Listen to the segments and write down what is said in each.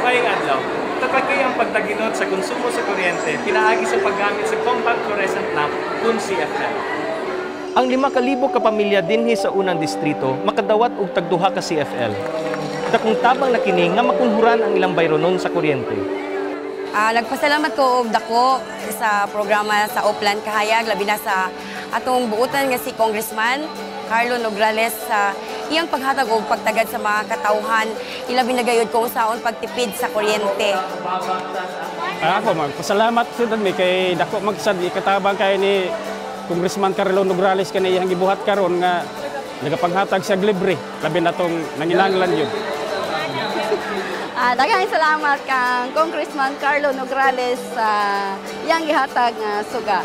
Maayong adlaw. Tatagay ang pagtaginod sa konsumo sa kuryente, pinaagi sa paggamit sa compact fluorescent lamp kung CFL. Ang 5,000 ka pamilya dinhi sa unang distrito makadawat og tagduha ka CFL. Dakong tabang na kini nga makunhuran ang ilang bayronon sa kuryente. Nagpasalamat ko og dako sa programa sa Oplan Kahayag, labi na sa atong buutan nga si Congressman Carlo Nograles sa iyang paghatag og pagtagad sa mga katawhan, ilabi na gayud kung saon pagtipid sa kuryente. Ako magpasalamat sud mi kay dako magsad ikatabang kay ni Congressman Carlo Nograles kanay iyang gibuhat karon nga nagapanghatag sa libre, labi na tong nanginahanglan yun. Daghang salamat kang Congressman Carlo Nograles sa iyang gihatag nga suga.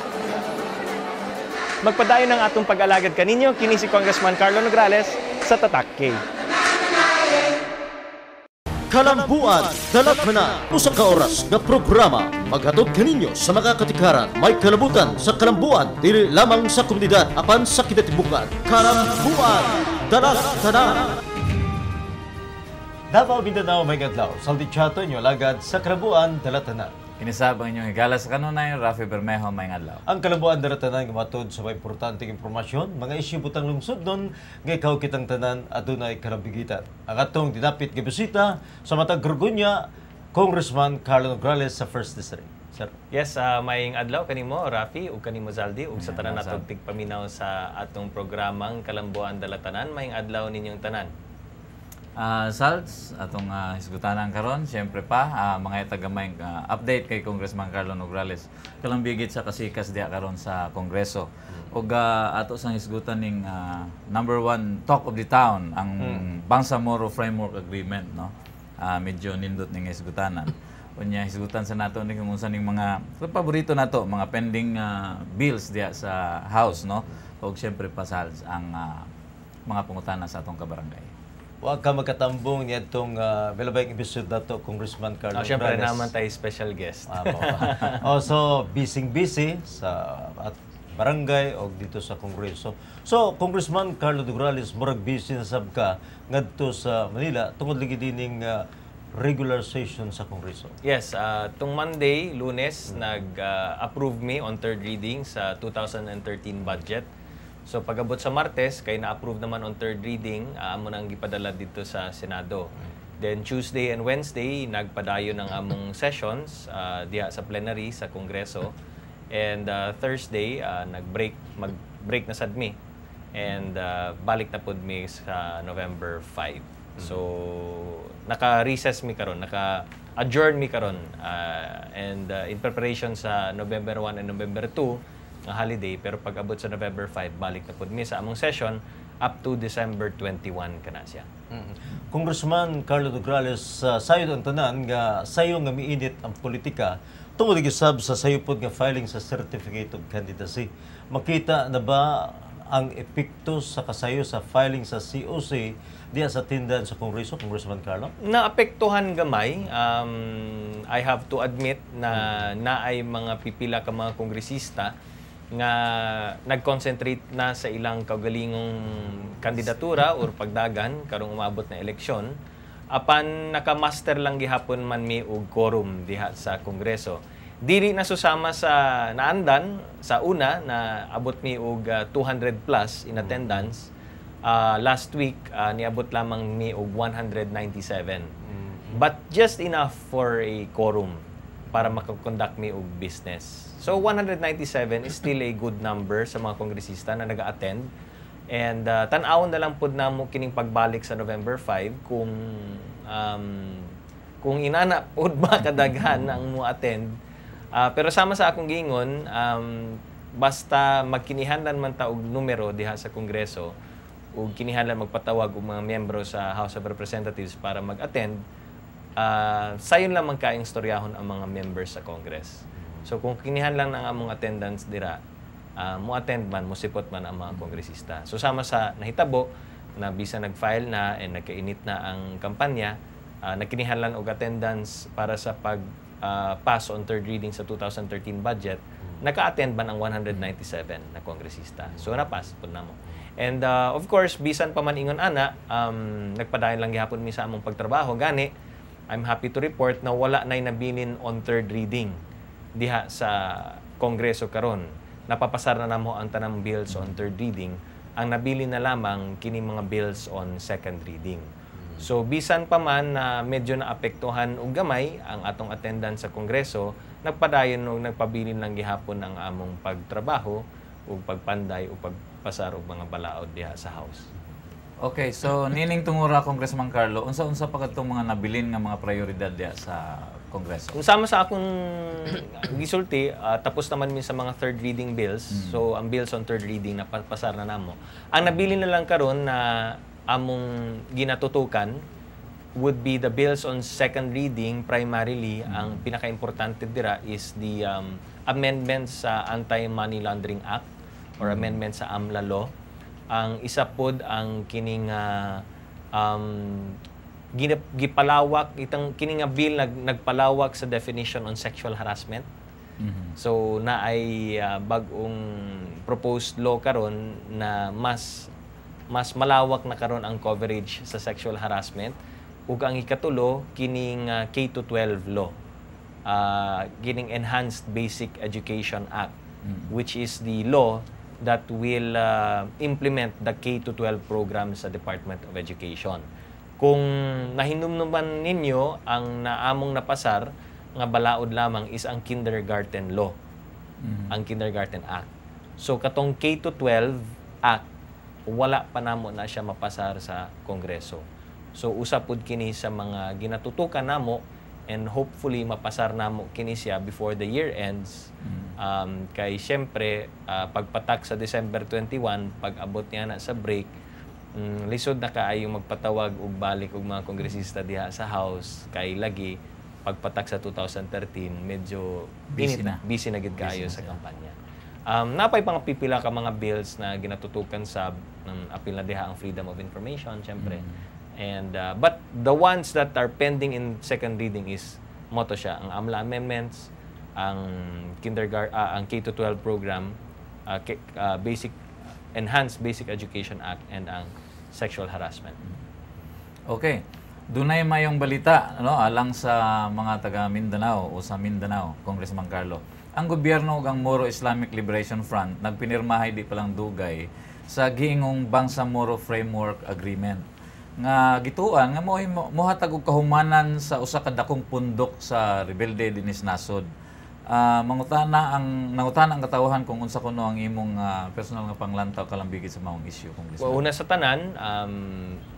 Magpadayon ang atong pag-alagad kaninyo, kini si Congressman Carlo Nograles sa Tatak K. Kalambuan, Dalatana, usa ka oras nga programa maghatod kaninyo sa mga katikaran may kalabutan sa kalambuan dili lamang sa komunidad apan sa kinatibukan. Kalambuan, Dalatana. Davao Mindanao may adlaw, saldi chato nyo lagad sa Kalambuan, Dalatana. Kinisabang inyong higala sa kanunay, Rafi Bermejo, may adlaw. Ang Kalambuan, Dalatana nga matod sa may importanteng impormasyon, mga isyu butang lungsod nun, nga ikaw kitang tanan adunay karabigitan. Ang atong dinapit nga bisita sa matag Gorgonya, Congressman Carlo Nograles sa 1st District. Sir. Yes, maayong adlaw kanimo Rafi ug kanimo Zaldi ug sa tanan natong tigpaminaw sa atong programang Kalambuan Dalatanan, maayong adlaw ninyong tanan. Salds, atong hisgutanang karon, siyempre pa, mga tagamay update kay Congressman Carlo Nograles. Kalambigit sa kasikas diya karon sa Kongreso. Ug ato sang hisgutan ning number 1 talk of the town, ang Bangsamoro Framework Agreement, no? Medyo nindot ning hisgutanan. Unya hisgutan sa nato ning unsa ning mga paborito nato, mga pending bills diya sa House, no? Ug siyempre pa Salds ang mga pangutana sa atong kabarangay. Huwag ka magkatambong niya itong Belabay episode na ito, Congressman Carlo Nograles. Siyempre naman tayo special guest. So, busy sa barangay o dito sa Kongreso. So, Congressman Carlo Nograles, murag busy na sab ka ngadto sa Manila, tungod lagi dining regular session sa Kongreso. Yes, tung Monday, Lunes, nag-approve me on third reading sa 2013 budget. So pag-abot sa Martes, kay na-approve naman on third reading, amo nang gipadala dito sa Senado. Then Tuesday and Wednesday, nagpadayon ng among sessions diha sa plenary sa Kongreso. And Thursday, mag-break na sad mi. And balik na pud mi sa November 5. So naka-recess mi karon, naka-adjourn mi karon. And in preparation sa November 1 and November 2, ng holiday, pero pag-abot sa November 5, balik na po mi sa among session up to December 21 kana siya. Congressman Carlo Nograles, sayo ang tanan nga sayo nga miinit ang politika tungod gisab sa sayo pod nga filing sa Certificate of Candidacy. Makita na ba ang epekto sa kasayo sa filing sa COC diya sa tindahan sa Kongreso, Congressman Carlo? Naapektuhan gamay. I have to admit na naay mga pipila ka mga kongresista nga nag-concentrate na sa ilang kaugalingong kandidatura or pagdagan karong umabot na eleksyon apan naka-master lang gihapon man mi og quorum diha sa Kongreso. Dili na susama sa naandan sa una na abot mi og 200 plus in attendance. Last week niabot lamang mi og 197. But just enough for a quorum para makakonduct mi og business. So 197 is still a good number sa mga kongresista na naga-attend. And tan-awon na lang pud namo kining pagbalik sa November 5 kung inana pud ba kadaghan ang mo attend. Pero sama sa akong gingon, basta magkinihanlan man ta og numero diha sa Kongreso ug kinihanlan magpatawag og mga miyembro sa House of Representatives para mag-attend, sayon lang man kaayong storyahon ang mga members sa Congress. So kung kinihanlan ang among attendance dira, mo attend man, mo sipot man ang mga kongresista. So sama sa nahitabo na bisa nag-file na and nagkainit na ang kampanya, nagkinihanlan og attendance para sa pass on third reading sa 2013 budget, naka-attend man ang 197 na kongresista. So na-pass po na mo. And of course, bisan pa man ingon ana, nagpadayon lang gihapon mi sa among pagtrabaho gani I'm happy to report na wala na'y nabilin on third reading diha sa Kongreso karon. Napapasar na namo ang tanang bills on third reading. Ang nabilin na lamang kini mga bills on second reading. So bisan pa man na medyo naapektuhan og gamay ang atong attendance sa Kongreso, nagpadayon og nagpabilin lang gihapon ang among pagtrabaho ug pagpanday ug pagpasar og mga balaod diha sa House. Okay, so nining tungura Congressman Carlo, unsa-unsa pa kadtong mga nabilin nga mga prioridad diha sa Kongreso? Kung sama sa akong gisulti, tapos naman min sa mga third reading bills. So ang bills on third reading napasar na namo. Ang nabilin na lang karon na among ginatutukan would be the bills on second reading. Primarily, ang pinaka-importante dira is the amendments sa Anti-Money Laundering Act or amendments sa AMLA Law. Ang isa pod ang kining gipalawak itang kining nga bill nagpalawak sa definition on sexual harassment. So naay bag-ong proposed law karon na mas malawak na karon ang coverage sa sexual harassment ug ang ikatulo kining K-12 law, kining Enhanced Basic Education Act, which is the law that will implement the K-12 program sa Department of Education. Kung nahinumduman ninyo, ang naamong napasar nga balaod lamang is ang Kindergarten Law, ang Kindergarten Act. So katong K-12 Act, wala pa namo na siya mapasar sa Kongreso. So usapod kini sa mga ginatutukan namo and hopefully mapasar namo kini siya before the year ends. Kay siyempre pagpatak sa December 21, pag-abot niya na sa break, lisod na kaayo magpatawag ug balik og mga kongresista diha sa House kay lagi pagpatak sa 2013 medyo busy na gid kaayo sa kampanya. Napay pang pipila ka mga bills na ginatutukan sa apil na diha ang freedom of information siyempre. And but the ones that are pending in second reading is moto siya ang AMLA amendments, ang ang K-12 program, Enhanced Basic Education Act, and ang sexual harassment. Okay. Dunay mayong balita alang sa mga taga Mindanao o sa Mindanao, Congressman Carlo. Ang gobyerno ug ang Moro Islamic Liberation Front nagpinirmahay di palang dugay sa giingong Bangsamoro Framework Agreement nga gituan nga mohatag og kahumanan sa usa ka dakong pundok sa rebelde dinis nasod. Nangutana ang katawhan kung unsa kuno ang imong personal nga panglantaw kalambigit sa maong issue, Congressman. Well, una sa tanan,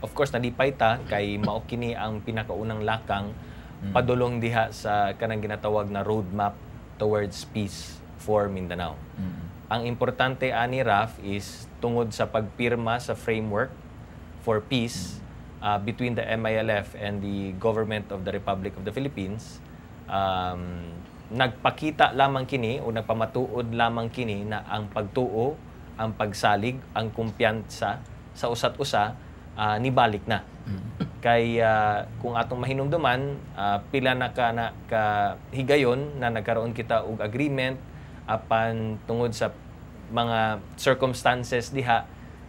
of course nalipay ta kay mao kini ang pinakaunang lakang padulong diha sa kanang ginatawag na roadmap towards peace for Mindanao. Ang importante ani Raf is tungod sa pagpirma sa framework for peace between the MILF and the government of the Republic of the Philippines. Nagpakita lamang kini o nagpamatuod lamang kini na ang pagtuo, ang pagsalig, ang kumpiyansa sa usat usa nibalik na. Kay kung atong mahinumduman, pila na ka higayon na nagkaroon kita og agreement apan tungod sa mga circumstances diha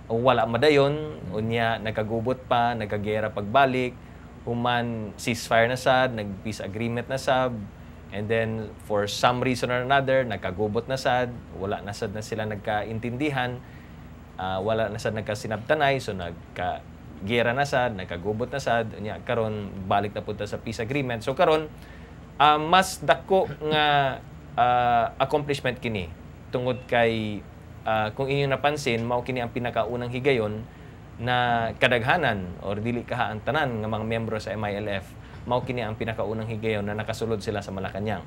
wala madayon, unya nagkagubot pa, nagkagera pagbalik, human ceasefire na sad, nag-peace agreement na sab, and then for some reason or another, nagkagubot na sad, wala na sad na sila nagkaintindihan, wala na sad nagkasinabtanay, so nagkagera na sad, nagkagubot na sad, unya karon balik na punta sa peace agreement. So karon mas dako nga accomplishment kini tungod kay kung inyong napansin, mao kini ang pinakaunang higayon na kadaghanan or dili kaha ang tanan nga mga miyembro sa MILF, mao kini ang pinakaunang higayon na nakasulod sila sa Malacañang.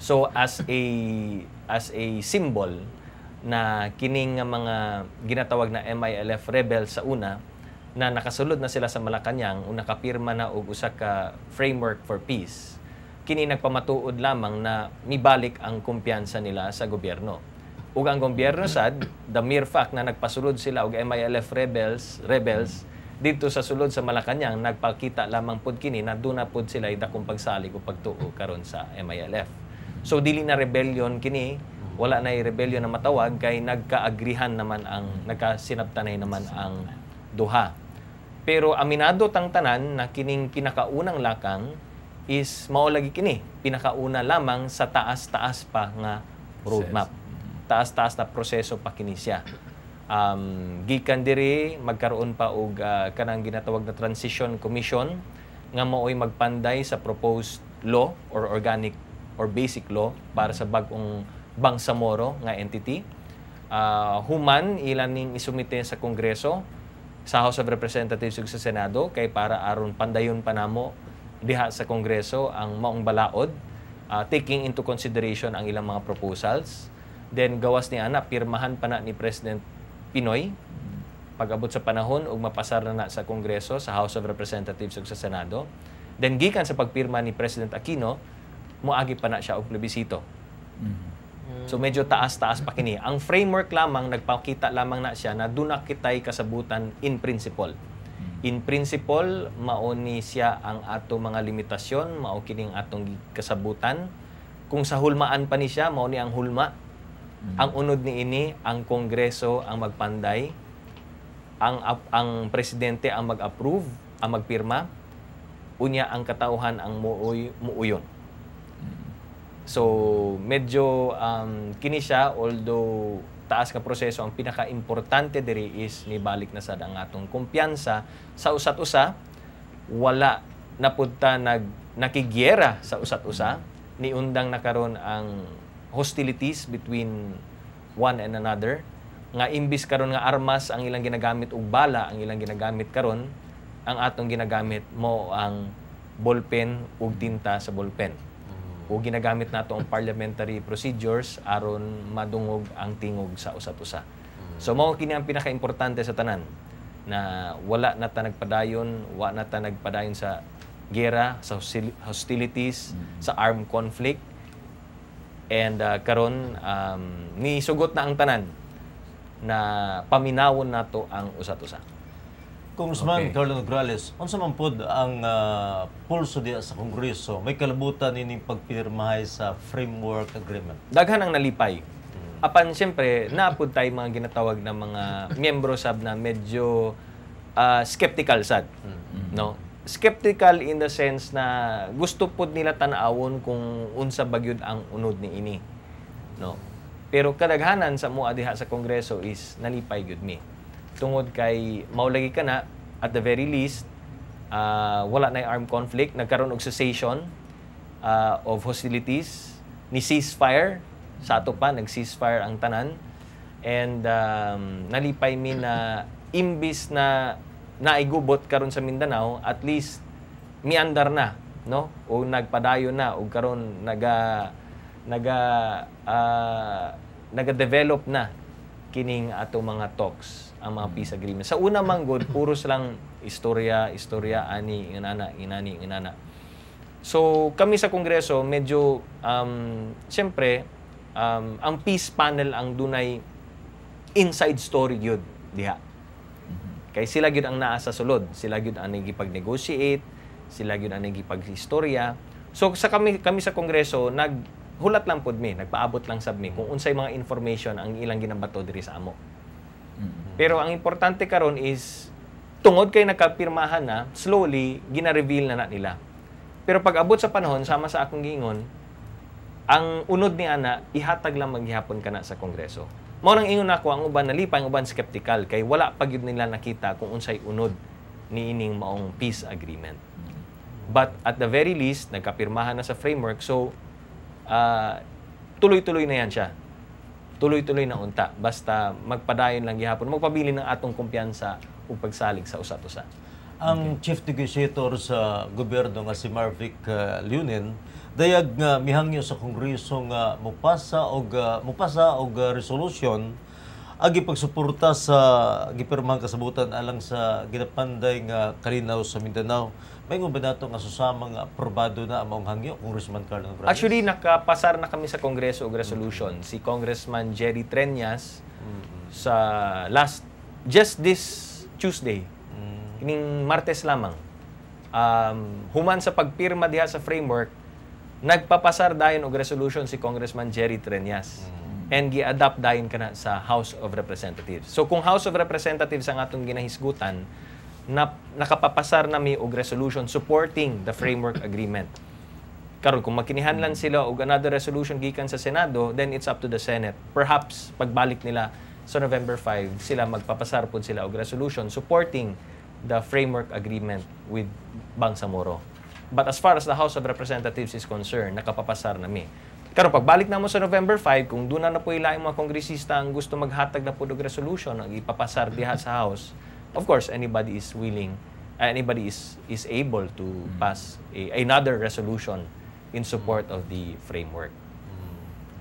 So as a symbol na kining nga mga ginatawag na MILF rebels sa una na nakasulod na sila sa Malacañang o nakapirma na og usa ka framework for peace, kini nagpamatuod lamang na mibalik ang kumpiyansa nila sa gobyerno. Ug ang gobyerno sad, the mere fact na nagpasulod sila og MILF rebels dito sa sulod sa Malacañang, nagpakita lamang pud kini na duna pud sila dakong pagsalig o pagtuo karon sa MILF. So dili na rebellion kini, wala na rebellion na matawag kay nagkaagrihan naman ang nagkasinabtanay naman ang duha. Pero aminado tang tanan na kining pinakaunang lakang is mao lagi kini pinakauna lamang sa taas-taas pa nga roadmap. Taas-taas na proseso pa kini siya. Gikan diri magkaroon pa og kanang ginatawag na transition commission nga mao'y magpanday sa proposed law or organic or basic law para sa bag-ong Bangsamoro nga entity. Human ilan ning isumite sa Kongreso, sa House of Representatives ug sa Senado kay para aron pandayon pa namo diha sa Kongreso ang maong balaod, taking into consideration ang ilang mga proposals. Then gawas ni ana pirmahan pa na ni President Pinoy pag-abot sa panahon ug mapasar na sa Kongreso, sa House of Representatives ug sa Senado. Then gikan sa pagpirma ni President Aquino, moagi pa na siya og plebisito. So medyo taas-taas pa kini. Ang framework lamang nagpakita lamang na siya na duna kitay kasabutan in principle. In principle, mao ni siya ang ato mga limitasyon, mao kining atong kasabutan. Kung sa hulmaan pa ni siya, mao ni ang hulma. Ang unod ni ini, ang Kongreso ang magpanday, ang presidente ang mag-approve, ang magpirma, unya ang katauhan ang muuyon. So, medyo kini siya, although taas ka proseso, ang pinaka-importante diri is nibalik na sad ang atong kumpiyansa sa usat-usa. Wala na pudta nakigyera sa usat-usa, ni undang na karon ang hostilities between one and another, nga imbis karon nga armas ang ilang ginagamit ug bala ang ilang ginagamit karon, ang atong ginagamit mo ang ballpen ug tinta sa ballpen. O ginagamit nato ang parliamentary procedures aron madungog ang tingog sa usat-usa. So mao kini ang pinaka-importante sa tanan, na wala na ta nagpadayon, wala na ta nagpadayon sa gera, sa hostilities, sa armed conflict. And karon nisugot na ang tanan na paminawon nato ang usat-usa. Congressman Carlo Nograles, unsa man pod ang pulso diya sa Kongreso? May kalabutan ining pagpirmahay sa framework agreement. Daghan ang nalipay. Apan siyempre, naapod tayo mga ginatawag na mga miyembro sab na medyo skeptical sad. No? Skeptical in the sense na gusto pod nila tan-awon kung unsa bagyod ang unod ni ini. No? Pero kadaghanan sa mua diha sa Kongreso is nalipay gyud mi. Tungod kay maulagi ka na, at the very least, wala na armed conflict, nagkaroon og cessation of hostilities, ni ceasefire, sa ato pa, nag-ceasefire ang tanan, and nalipay mi na imbis na naigubot karon sa Mindanao, at least miandar na, no? O nagpadayon na, o karon naga-develop na kining ato mga talks, ang mga peace agreement. Sa una manggod, puros lang istorya, ani, inana. So, kami sa Kongreso, medyo, siyempre, ang peace panel ang dunay inside story yun, diha. Kaya sila yun ang naa sa sulod. Sila yun ang nagipag-negotiate, sila yun ang nagipag-istorya. So, kami sa Kongreso, hulat lang pod mi, nagpaabot lang sab mi kung unsay mga information ang ilang ginabato diri sa amo. Pero ang importante karon is tungod kay nakapirmahan na, slowly gina-reveal na nila. Pero pag abot sa panahon, sama sa akong giingon, ang unod ni ana ihatag lang maghihapon kana sa Kongreso. Mao nang ingon nako, ang uban nalipay, ang uban skeptical kay wala pa gyud nila nakita kung unsay unod ni ining maong peace agreement. But at the very least nagkapirmahan na sa framework, so tuloy-tuloy na yan siya. Tuloy-tuloy na unta. Basta magpadayon lang gihapon. Magpabili ng atong kumpiyansa o pagsalig sa usat-usa. Ang Chief Negotiator sa gobyerno nga si Marvic Leonen, dayag nga mihangyo sa Kongreso nga mupasa og resolution agi pagsuporta sa gipirmahang kasabutan alang sa ginapanday nga kalinaw sa Mindanao. May ba nato nga susama nga aprobado na ang maong hangyo, Congressman Carlo Nograles? Actually, nakapasar na kami sa Kongreso og resolution. Si Congressman Jerry Treñas sa just this Tuesday, kining Martes lamang, human sa pagpirma diha sa framework, nagpapasar dayon og resolution si Congressman Jerry Treñas. And gi-adapt dayon kana sa House of Representatives. So kung House of Representatives ang atong ginahisgutan, na nakapapasar na mi og resolution supporting the framework agreement. Karon kung makinihanglan sila og another resolution gikan sa Senado, then it's up to the Senate. Perhaps pagbalik nila sa November 5, sila magpapasar pod sila og resolution supporting the framework agreement with Bangsamoro. But as far as the House of Representatives is concerned, nakapapasar na mi. Karon pagbalik na mo sa November 5, kung doon na po ilaing mga kongresista ang gusto maghatag na po og resolution ang ipapasar diha sa House, of course anybody is willing, anybody is able to pass another resolution in support of the framework.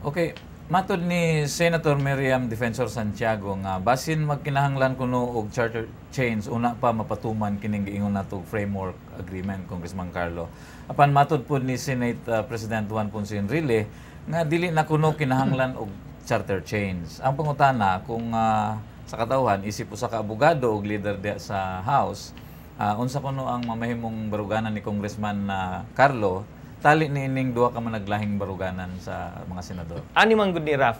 Okay, matod ni Senator Miriam Defensor Santiago nga basin magkinahanglan kuno og charter change una pa mapatuman kining giingon nato framework agreement, Congressman Carlo. Apan matod po ni Senate President Juan Ponce Enrile nga dili na kuno kinahanglan og charter change. Ang pangutana kung sa katawhan isip usa ka abogado og leader diha sa House, unsa kuno ang mamahimong baruganan ni Congressman Carlo tali ni ining duha ka managlahing baruganan sa mga senador? Ani man gud ni Raf,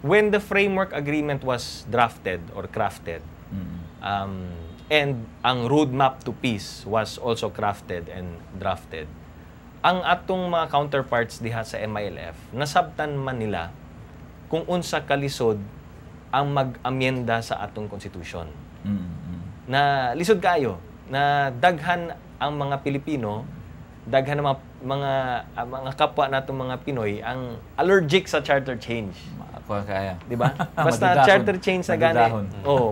when the framework agreement was drafted or crafted, and ang roadmap to peace was also crafted and drafted, ang atong mga counterparts diha sa MILF, nasabtan man nila kung unsa kalisod ang mag-amyenda sa atong konstitusyon. Na lisod kayo, na daghan ang mga Pilipino, daghan ang mga kapwa natong mga Pinoy ang allergic sa charter change. Kaya. Di ba? Basta charter change sa gani.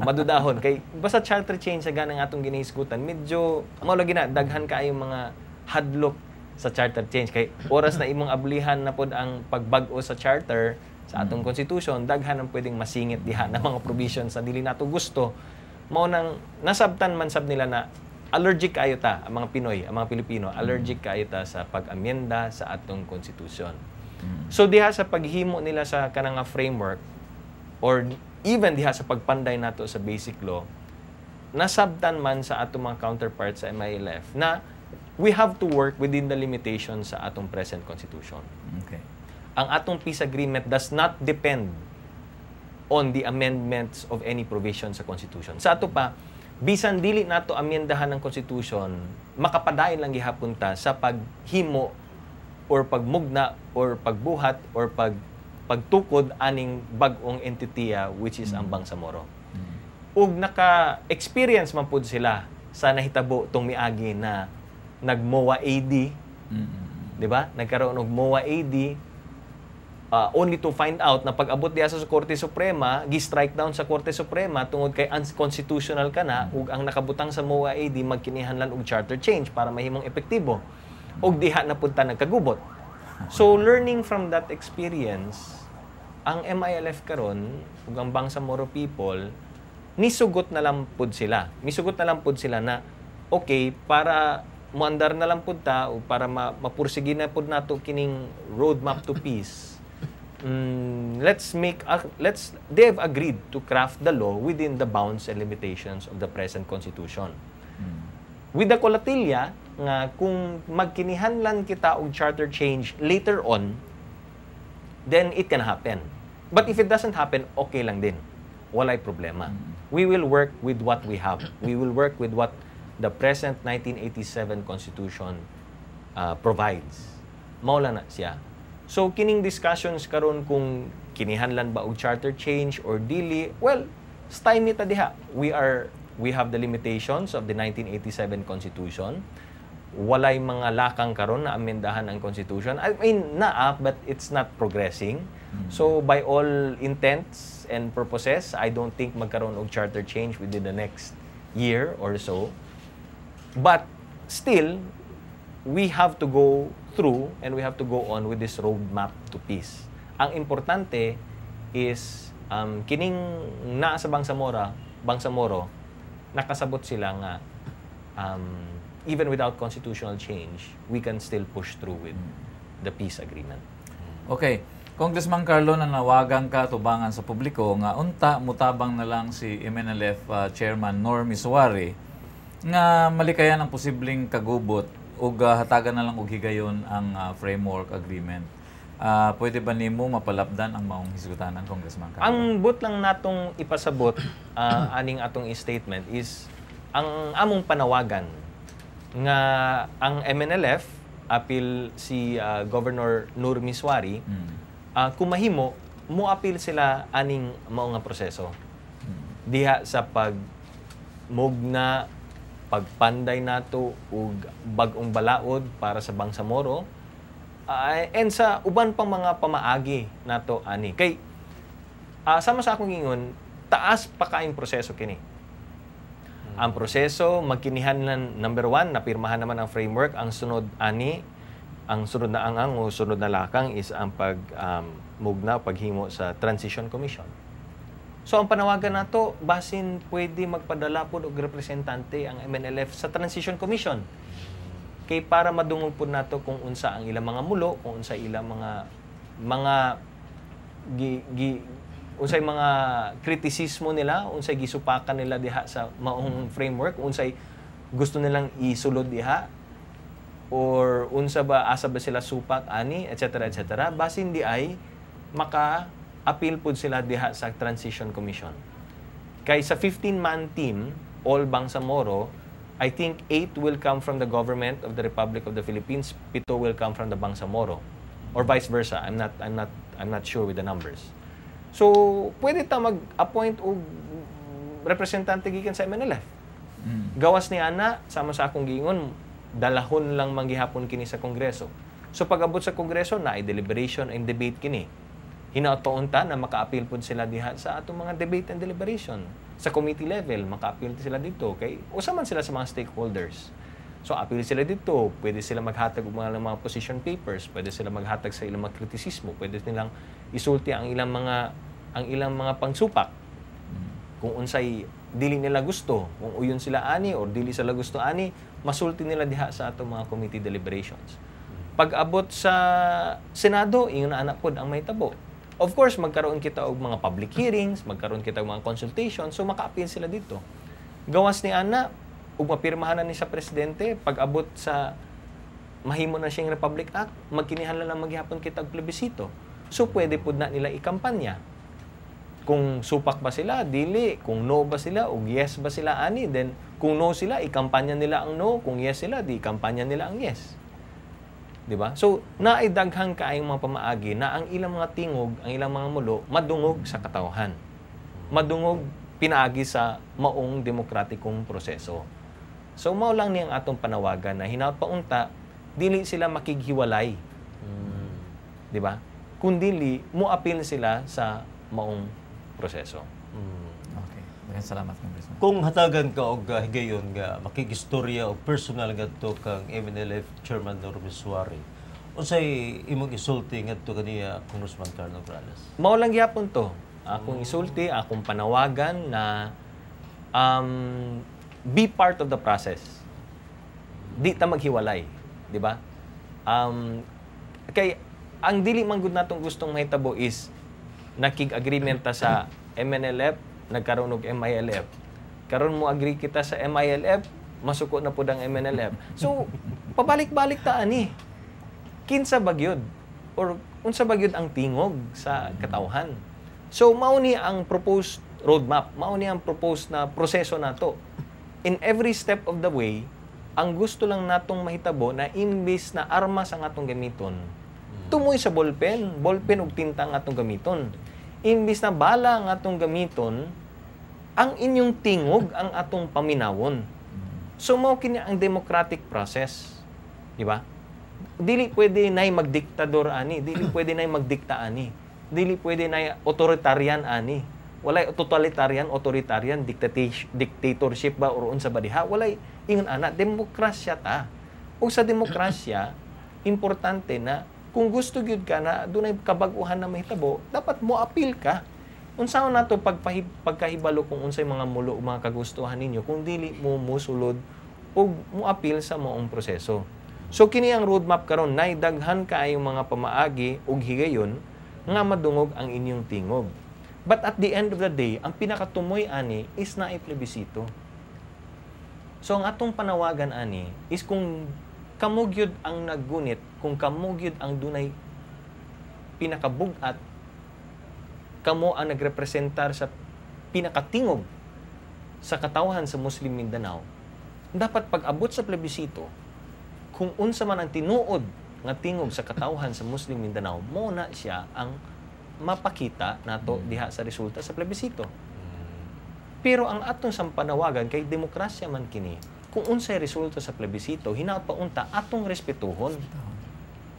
Madudahon. Kay basta charter change sa gani atong ginahisgutan, medyo mao lagi na daghan kaayo mga hadlok sa charter change kay oras na imong ablihan na pod ang pagbag-o sa charter sa atong constitution, daghan ang pwedeng masingit diha na mga provisions sa dili nato gusto. Mao nang nasabtan man sab nila na allergic kayo ta, ang mga Pinoy, ang mga Pilipino, allergic kayo ta sa pag-amyenda sa atong konstitusyon. So diha sa paghimo nila sa kanang framework or even diha sa pagpanday nato sa basic law, nasabtan man sa atong mga counterparts sa MILF na we have to work within the limitations sa atong present constitution. Okay. Ang atong peace agreement does not depend on the amendments of any provision sa constitution. Sa ato pa, bisan dili nato amyendahan ng constitution, makapadayon lang gihapon ta sa paghimo or pagmugna or pagbuhat or pagtukod aning bag-ong entitiya which is ang Bangsamoro. Ug naka-experience man pud sila sa nahitabo tong miagi na nag-MOA AD. Di ba? Nagkaroon og MOA AD only to find out na pag-abot diya sa Korte Suprema, gi-strike down sa Korte Suprema tungod kay unconstitutional ka na ug ang nakabutang sa MOA AD magkinihanlan og charter change para mahimong epektibo. Og diha na punta nagkagubot. So learning from that experience, ang MILF karon ug ang Bangsamoro people nisugot na lang pud sila. Misugot na lang pud sila na okay, para muandar na lang pud ta o para mapursige na pud nato kining roadmap to peace. They have agreed to craft the law within the bounds and limitations of the present constitution. With the kolatilya nga kung magkinihanlan kita og charter change later on, then it can happen. But if it doesn't happen, okay lang din. Walay problema. We will work with what we have. We will work with what the present 1987 Constitution provides. Mao lang na siya. So kining discussions karon kung kinihanlan ba og charter change or dili, well, stymie ta diha. We have the limitations of the 1987 Constitution. Walay mga lakang karon na amendahan ang Constitution. I mean, but it's not progressing. So by all intents and purposes, I don't think magkaroon og charter change within the next year or so. But still, we have to go through and we have to go on with this roadmap to peace. Ang importante is kining naa sa Bangsamoro, nakasabot sila nga even without constitutional change, we can still push through with the peace agreement. Okay. Congressman Carlo, nanawagan ka tubangan sa publiko nga unta mutabang na lang si MNLF Chairman Norm Isuari nga malikayan ang posibleng kagubot ug hatagan na lang og higayon ang framework agreement. Pwede ba nimo mapalapdan ang maong hisgutanan, Congressman Carlo? Ang but lang natong ipasabot aning atong statement is ang among panawagan nga ang MNLF apil si Governor Nur Miswari kung mahimo mo apil sila aning mao nga proseso diha sa pagmugna pagpanday nato og bag-ong balaod para sa Bangsamoro and sa uban pang mga pamaagi nato ani kay sama sa akong ingon taas pa kaayong proseso kini. Ang proseso magkinihanlan number 1 napirmahan naman ang framework ang sunod ani ang sunod na angang o sunod na lakang is ang mugna paghimo sa Transition Commission. So ang panawagan nato basin pwede magpadala pod og representante ang MNLF sa Transition Commission. Kay para madungog po nato kung unsa ang ilang mga mulo, kung unsa ilang unsay mga kritisismo nila, unsay gisupakan nila diha sa maong framework, unsay gusto nilang isulod diha or unsa ba asa ba sila supak ani etc. basin di ay maka-appeal pud sila diha sa Transition Commission. Kay sa 15-man team all Bangsamoro, I think 8 will come from the government of the Republic of the Philippines, 7 will come from the Bangsamoro or vice versa. I'm not sure with the numbers. So, pwede ta mag-appoint og representante gikan sa MNLF. Gawas ni ana sama sa akong giingon, dalahon lang manggihapon kini sa Kongreso. So pag-abot sa Kongreso na deliberation and debate kini. Hinaotoon ta na maka-appeal pud sila diha sa atong mga debate and deliberation. Sa committee level, maka-appeal sila dito kay usa man sila sa mga stakeholders. So appeal sila dito, pwede sila maghatag og mga position papers, pwede sila maghatag sa ilang mga kritisismo, pwede nilang isulti ang ilang mga pangsupak. Kung unsay dili nila gusto, kung uyon sila ani or dili sila gusto ani, masulti nila diha sa atong mga committee deliberations. Pag-abot sa Senado, ingon na anak pod ang mahitabo. Of course, magkaroon kita og mga public hearings, magkaroon kita og mga consultations, so maka-appeal sila dito. Gawas ni ana ug mapirmahan na ni sa presidente, pag-abot sa mahimo na siyang Republic Act, magkinihanlan lang maghihapon kita og plebisito. So pwede pud na nila ikampanya. Kung supak ba sila, dili. Kung no ba sila, o yes ba sila, ani. Then, kung no sila, ikampanya nila ang no. Kung yes sila, di ikampanya nila ang yes. Diba? So, naidaghang kaayong mga pamaagi na ang ilang mga tingog, ang ilang mga mulo, madungog sa katawhan. Madungog pinaagi sa maong demokratikong proseso. So, mao lang niyang atong panawagan na hinaut pa unta, dili sila makighiwalay. Diba? Kung dili, mo-appeal sila sa maong proseso. Okay. Maraming salamat, Congressman. Kung hatagan ka og higayon nga makigistorya o personal ngadto kang MNLF Chairman Nur Miswari, unsay imong isulti ngadto kaniya Congressman Carlo Nograles? Mao lang gyapon to. Akong isulti, akong panawagan na be part of the process. Di ta maghiwalay, di ba? Kay ang dili man gud natong gustong mahitabo is nakig-agreement ta sa MNLF, nagkaroon og MILF. Karon mo agree kita sa MILF, masuko na pud ang MNLF. So, pabalik-balik ta ani. Kinsa bagyod or unsa bagyod ang tingog sa katawhan. So, mao ni ang proposed roadmap, mao ni ang proposed na proseso nato. In every step of the way, ang gusto lang natong mahitabo na imbis na armas ang atong gamiton, tumoy sa ballpen ug tinta ang atong gamiton. Imbis na bala ang atong gamiton, ang inyong tingog ang atong paminawon. So mao kini ang democratic process, di ba? Dili pwede nay magdiktador ani, dili pwede nay magdikta ani, dili pwede nay authoritarian ani. Walay totalitarian, authoritarian, dictatorship ba or unsa ba diha? Walay ingon ana, demokrasya ta. Ug sa demokrasya, importante na kung gusto gyud ka na dunay kabag-uhan na mahitabo, dapat mo appeal ka. Unsaon nato pagkahibalo kung unsay mga mulo o mga kagustuhan ninyo kung dili mo musulod o mo appeal sa maong proseso. So kini ang roadmap karon, naidaghan kaayong mga pamaagi ug higayon nga madungog ang inyong tingog. But at the end of the day, ang pinakatumoy ani is na plebisito. So ang atong panawagan ani is kung kamugyod ang naggunit, kung kamugyod ang dunay pinakabugat, kamo ang nagrepresentar sa pinakatingog sa katawhan sa Muslim Mindanao, dapat pag-abot sa plebisito, kung unsa man ang tinuod nga tingog sa katawhan sa Muslim Mindanao, mo na siya ang mapakita nato diha sa resulta sa plebisito. Pero ang atong sampanawagan kay demokrasya man kini, kung unsay resulta sa plebisito, hinapaunta atong respetuhon.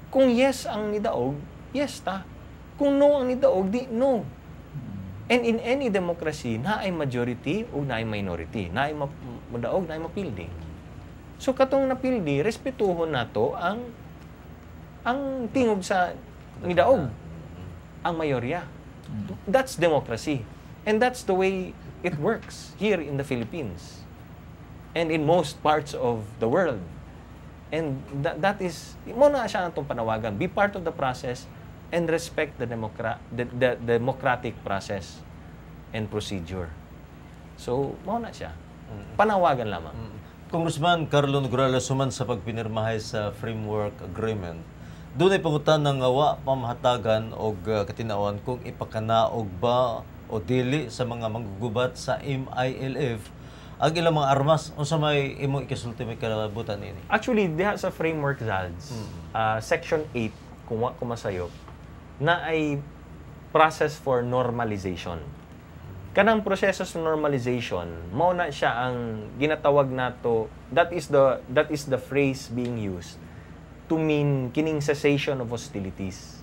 Kung yes ang nidaog, yes ta. Kung no ang nidaog, di no. And in any democracy, na ay majority o na ay minority, na ay madaog, na ay mapildi. So katong napildi, respetuhon nato ang tingog sa nidaog, ang mayorya. That's democracy. And that's the way it works here in the Philippines and in most parts of the world. And that is, mo na siya itong panawagan. Be part of the process and respect the democratic process and procedure. So, mo na siya. Panawagan lamang. Congressman Carlo Nograles, suman sa pagpinirmahay sa Framework Agreement, doon ay pangutan ng awa, pamahatagan o katinawan kung ipakanaog ba o dili sa mga manggugubat sa MILF ang ilang mga armas o sa may imong ikasulti may kalabutan ini. Actually, diha sa framework ZALDS, Section 8, kung wa ko masayop, na ay process for normalization. Kanang proseso sa normalization, mao na siya ang ginatawag nato, that is the phrase being used to mean kining cessation of hostilities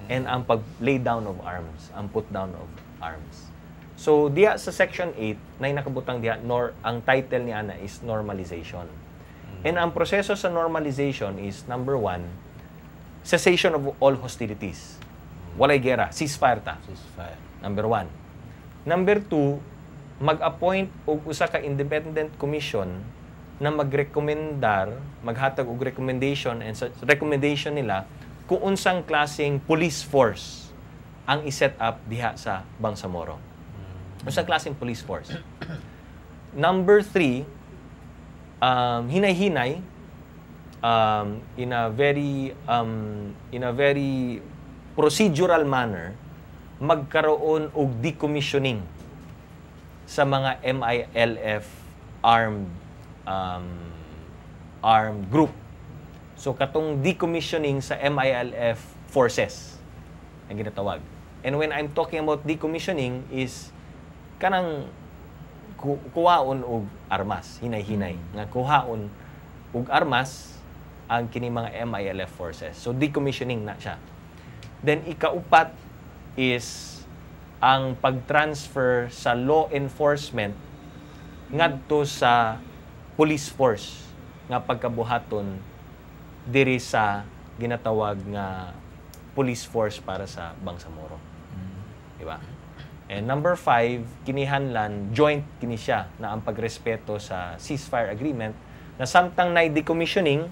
and ang pag-lay down of arms, ang put down of arms. So diya sa Section 8 na nakabutang diya ang title niya na is normalization. And ang proseso sa normalization is number 1, cessation of all hostilities. Walay gera, ceasefire ta. Ceasefire. Number 1. Number 2, mag-appoint og usa ka independent commission na maghatag og recommendation, and sa recommendation nila kung unsang klaseng police force ang i-set up diha sa Bangsamoro. Unsang klaseng police force. Number 3, hinay-hinay, in a very procedural manner, magkaroon og decommissioning sa mga MILF armed group. So katong decommissioning sa MILF forces ang ginatawag. And when I'm talking about decommissioning is kanang kuhaon og armas, hinay-hinay nga kuhaon og armas ang kini mga MILF forces. So decommissioning na siya. Then ikaupat is ang pag-transfer sa law enforcement ngadto sa police force nga pagkabuhaton diri sa ginatawag nga police force para sa Bangsamoro. Di ba? And number 5, kinihanlan, joint kini siya na ang pagrespeto sa ceasefire agreement na samtang na decommissioning,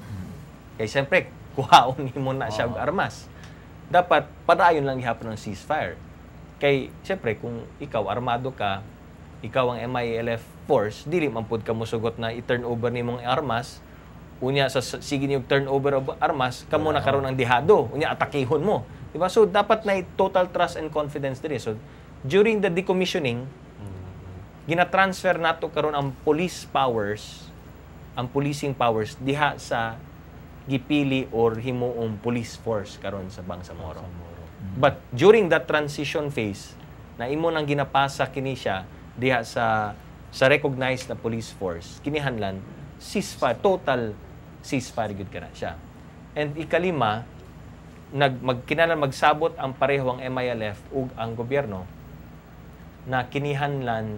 kay siyempre, kuhaon mo na siya og armas. Dapat, padayon lang gihapon ng ceasefire. Kay, siyempre, kung ikaw, armado ka, ikaw ang MILF force, dili man pud ka musugot na i-turn over nimong armas, unya sa sige niyo turn over of armas, kamo na karon ang dihado, unya atakehon mo. Diba? So, dapat na total trust and confidence diri. So, during the decommissioning, gina-transfer nato karon ang police powers, ang policing powers diha sa gipili or himuong police force karon sa Bangsamoro. But during that transition phase, na imo nang ginapasa kini siya diha sa recognized na police force, kinihanlan ceasefire, total ceasefire gud kana siya. And ikalima, kinahanglan magsabot ang parehong MILF ug ang gobyerno na kinihanlan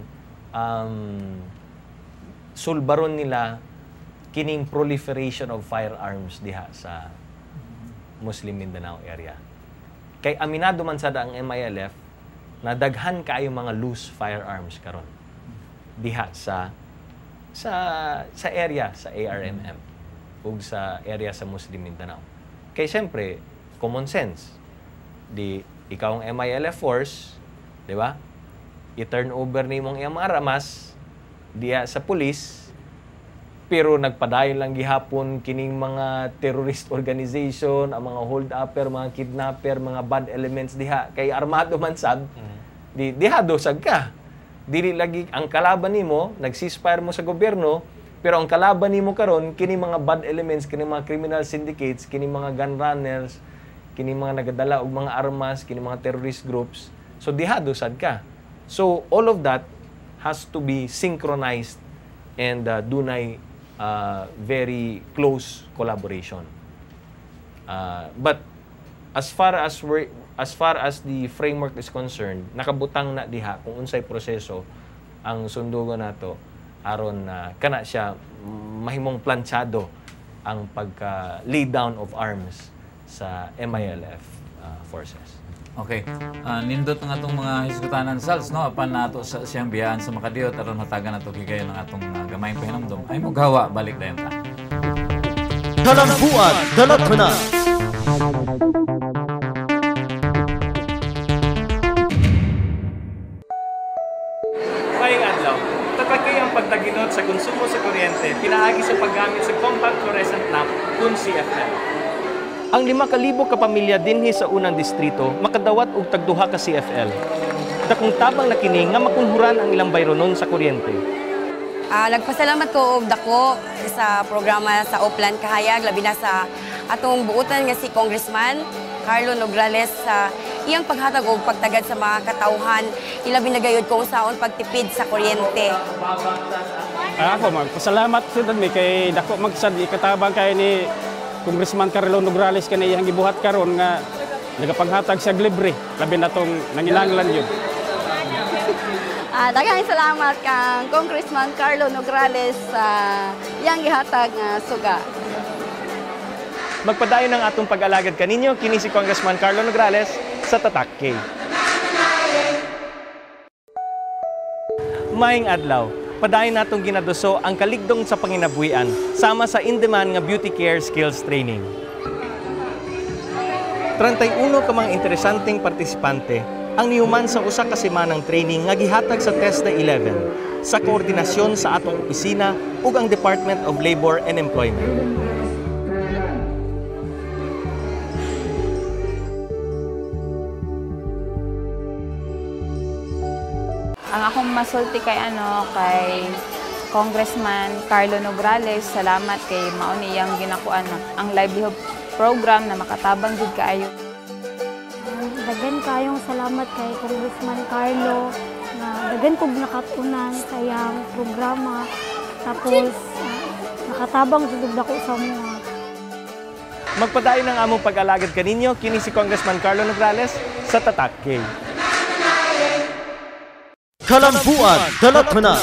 sulbaron nila kining proliferation of firearms diha sa Muslim Mindanao area. Kay aminado man sada ang MILF na daghan kaayo mga loose firearms karon diha sa area sa ARMM ug sa area sa Muslim Mindanao. Kay siyempre, common sense. Ikaw ang MILF force, di ba? I-turn over nimong iyang mga armas diha sa police, pero nagpadayon lang gihapon kining mga terrorist organization, ang mga hold-upper, mga kidnapper, mga bad elements diha. Kay armado man sad, diha dosag ka. Dili lagi ang kalaban nimo, nag-ceasefire mo sa gobyerno, pero ang kalaban nimo karon kini mga bad elements, kini mga criminal syndicates, kini mga gun runners, kini mga nagadala og mga armas, kini mga terrorist groups. So diha dosag ka. So all of that has to be synchronized and dunay very close collaboration. But as far as the framework is concerned, nakabutang na diha kung unsay proseso ang sundugon nato aron kana siya mahimong planchado ang pagka lay down of arms sa MILF forces. Okay. Nindot ng atong mga hisgutanan SALS, no? Apan nato sa siyang biyaan sa Makadiyot aron hatagan nato higayon ng atong gamayng pahinumdom ay mogawa balik dayon ta. Kalambuan Dalatana. Ngayong adlaw, tatagay ang pagtaginod sa konsumo sa kuryente pinaagi sa paggamit sa compact fluorescent lamp kun CFL. Ang 5,000 ka pamilya dinhi sa unang distrito makadawat og tagduha ka CFL. Dakong tabang na kini nga makunhuran ang ilang bayronon sa kuryente. Nagpasalamat ko og dako sa programa sa Oplan Kahayag, labi na sa atong buutan nga si Congressman Carlo Nograles sa iyang paghatag og pagtagad sa mga katawhan, ilabi na gayud kung saon pagtipid sa kuryente. Ako magpasalamat sud mi kay dako magsad ikatabang kay ni Congressman Carlo Nograles kanay iyang gibuhat karon nga nagapanghatag sa libre, labi na tong nanginanglan yun. Daghang salamat kang Congressman Carlo Nograles sa iyang gihatag nga suga. Magpadayon ang atong pag-alagad kaninyo kini si Congressman Carlo Nograles sa Tatak K. Maayong adlaw. Padayon natong ginaduso ang kaligdong sa panginabuhian sama sa in-demand nga beauty care skills training. 31 ka mga interesanteng partisipante ang nihuman sa usa ka semanang training nga gihatag sa TESDA 11 sa koordinasyon sa atong opisina ug ang Department of Labor and Employment. Ang akong masulti kay kay Congressman Carlo Nograles, salamat kay mao niyang ginakuan ang livelihood program na makatabang jud kaayo. Daghan kayong salamat kay Congressman Carlo na daghan kog nakatunan sa iyang programa, tapos nakatabang jud dako sa mga. Magpadayon ang among pag-alagad kaninyo kini si Congressman Carlo Nograles sa Tatak K. Kalambuan Dalatana.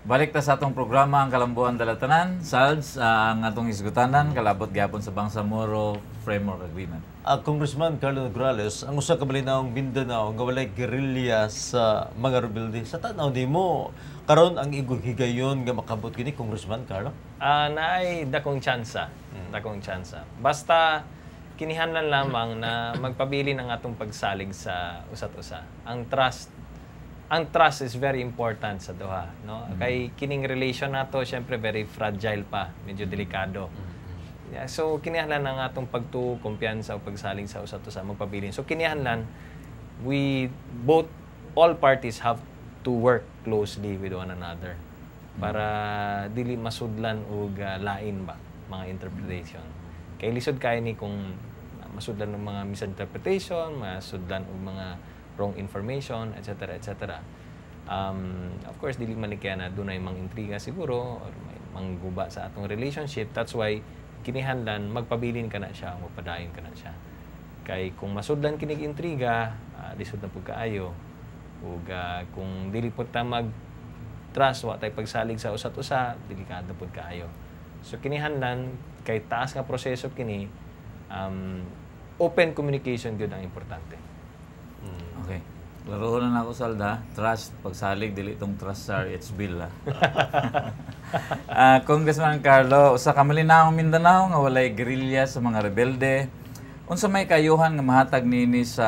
Balik ta sa atong programa ang Kalambuan Dalatanan, SALS, ang atong hisgutanan kalabot gyapon sa Bangsamoro Framework Agreement. Congressman Carlo Nograles, ang usa ka balinaong Mindanao nga walay guerrilla sa mga rebelde. Sa tanaw nimo karon ang igong higayon nga makabot kini Congressman Carlo? Naay dakong tsansa. Dakong tsansa. Basta kinihanlan lamang na magpabili ng atong pagsalig sa usat-usa. Ang trust is very important sa duha, no? Kay kining relation nato syempre very fragile pa, medyo delikado. Yeah, so kinahanglan ang atong pagtuo, kumpiyansa o pagsaling sa usat-usa magpabilin. So kinahanglan all parties have to work closely with one another para dili masudlan og lain ba mga interpretation. Kay lisod kay ni kung masudlan ng mga misinterpretation, masudlan og mga wrong information, etc. etc. Of course, dili man kaya na dunay mang intriga siguro or may mangguba sa atong relationship. That's why kinihanglan magpabilin ka na siya, magpadayon ka na siya. Kay kung masudlan kinig intriga, lisod na pud kaayo. Ug kung dili pud ta mag-trust wa tay pagsalig sa usat-usa, delikado pud kaayo. So kinihanglan kay taas nga proseso kini, open communication gyud ang importante. Okay. Laruan na ako salda, trust, pagsalig, dili itong trust sir, it's bill. Congressman Carlo, usa ka malinaong Mindanao nga walay guerrilla sa mga rebelde. Unsa may kayuhan nga mahatag nini sa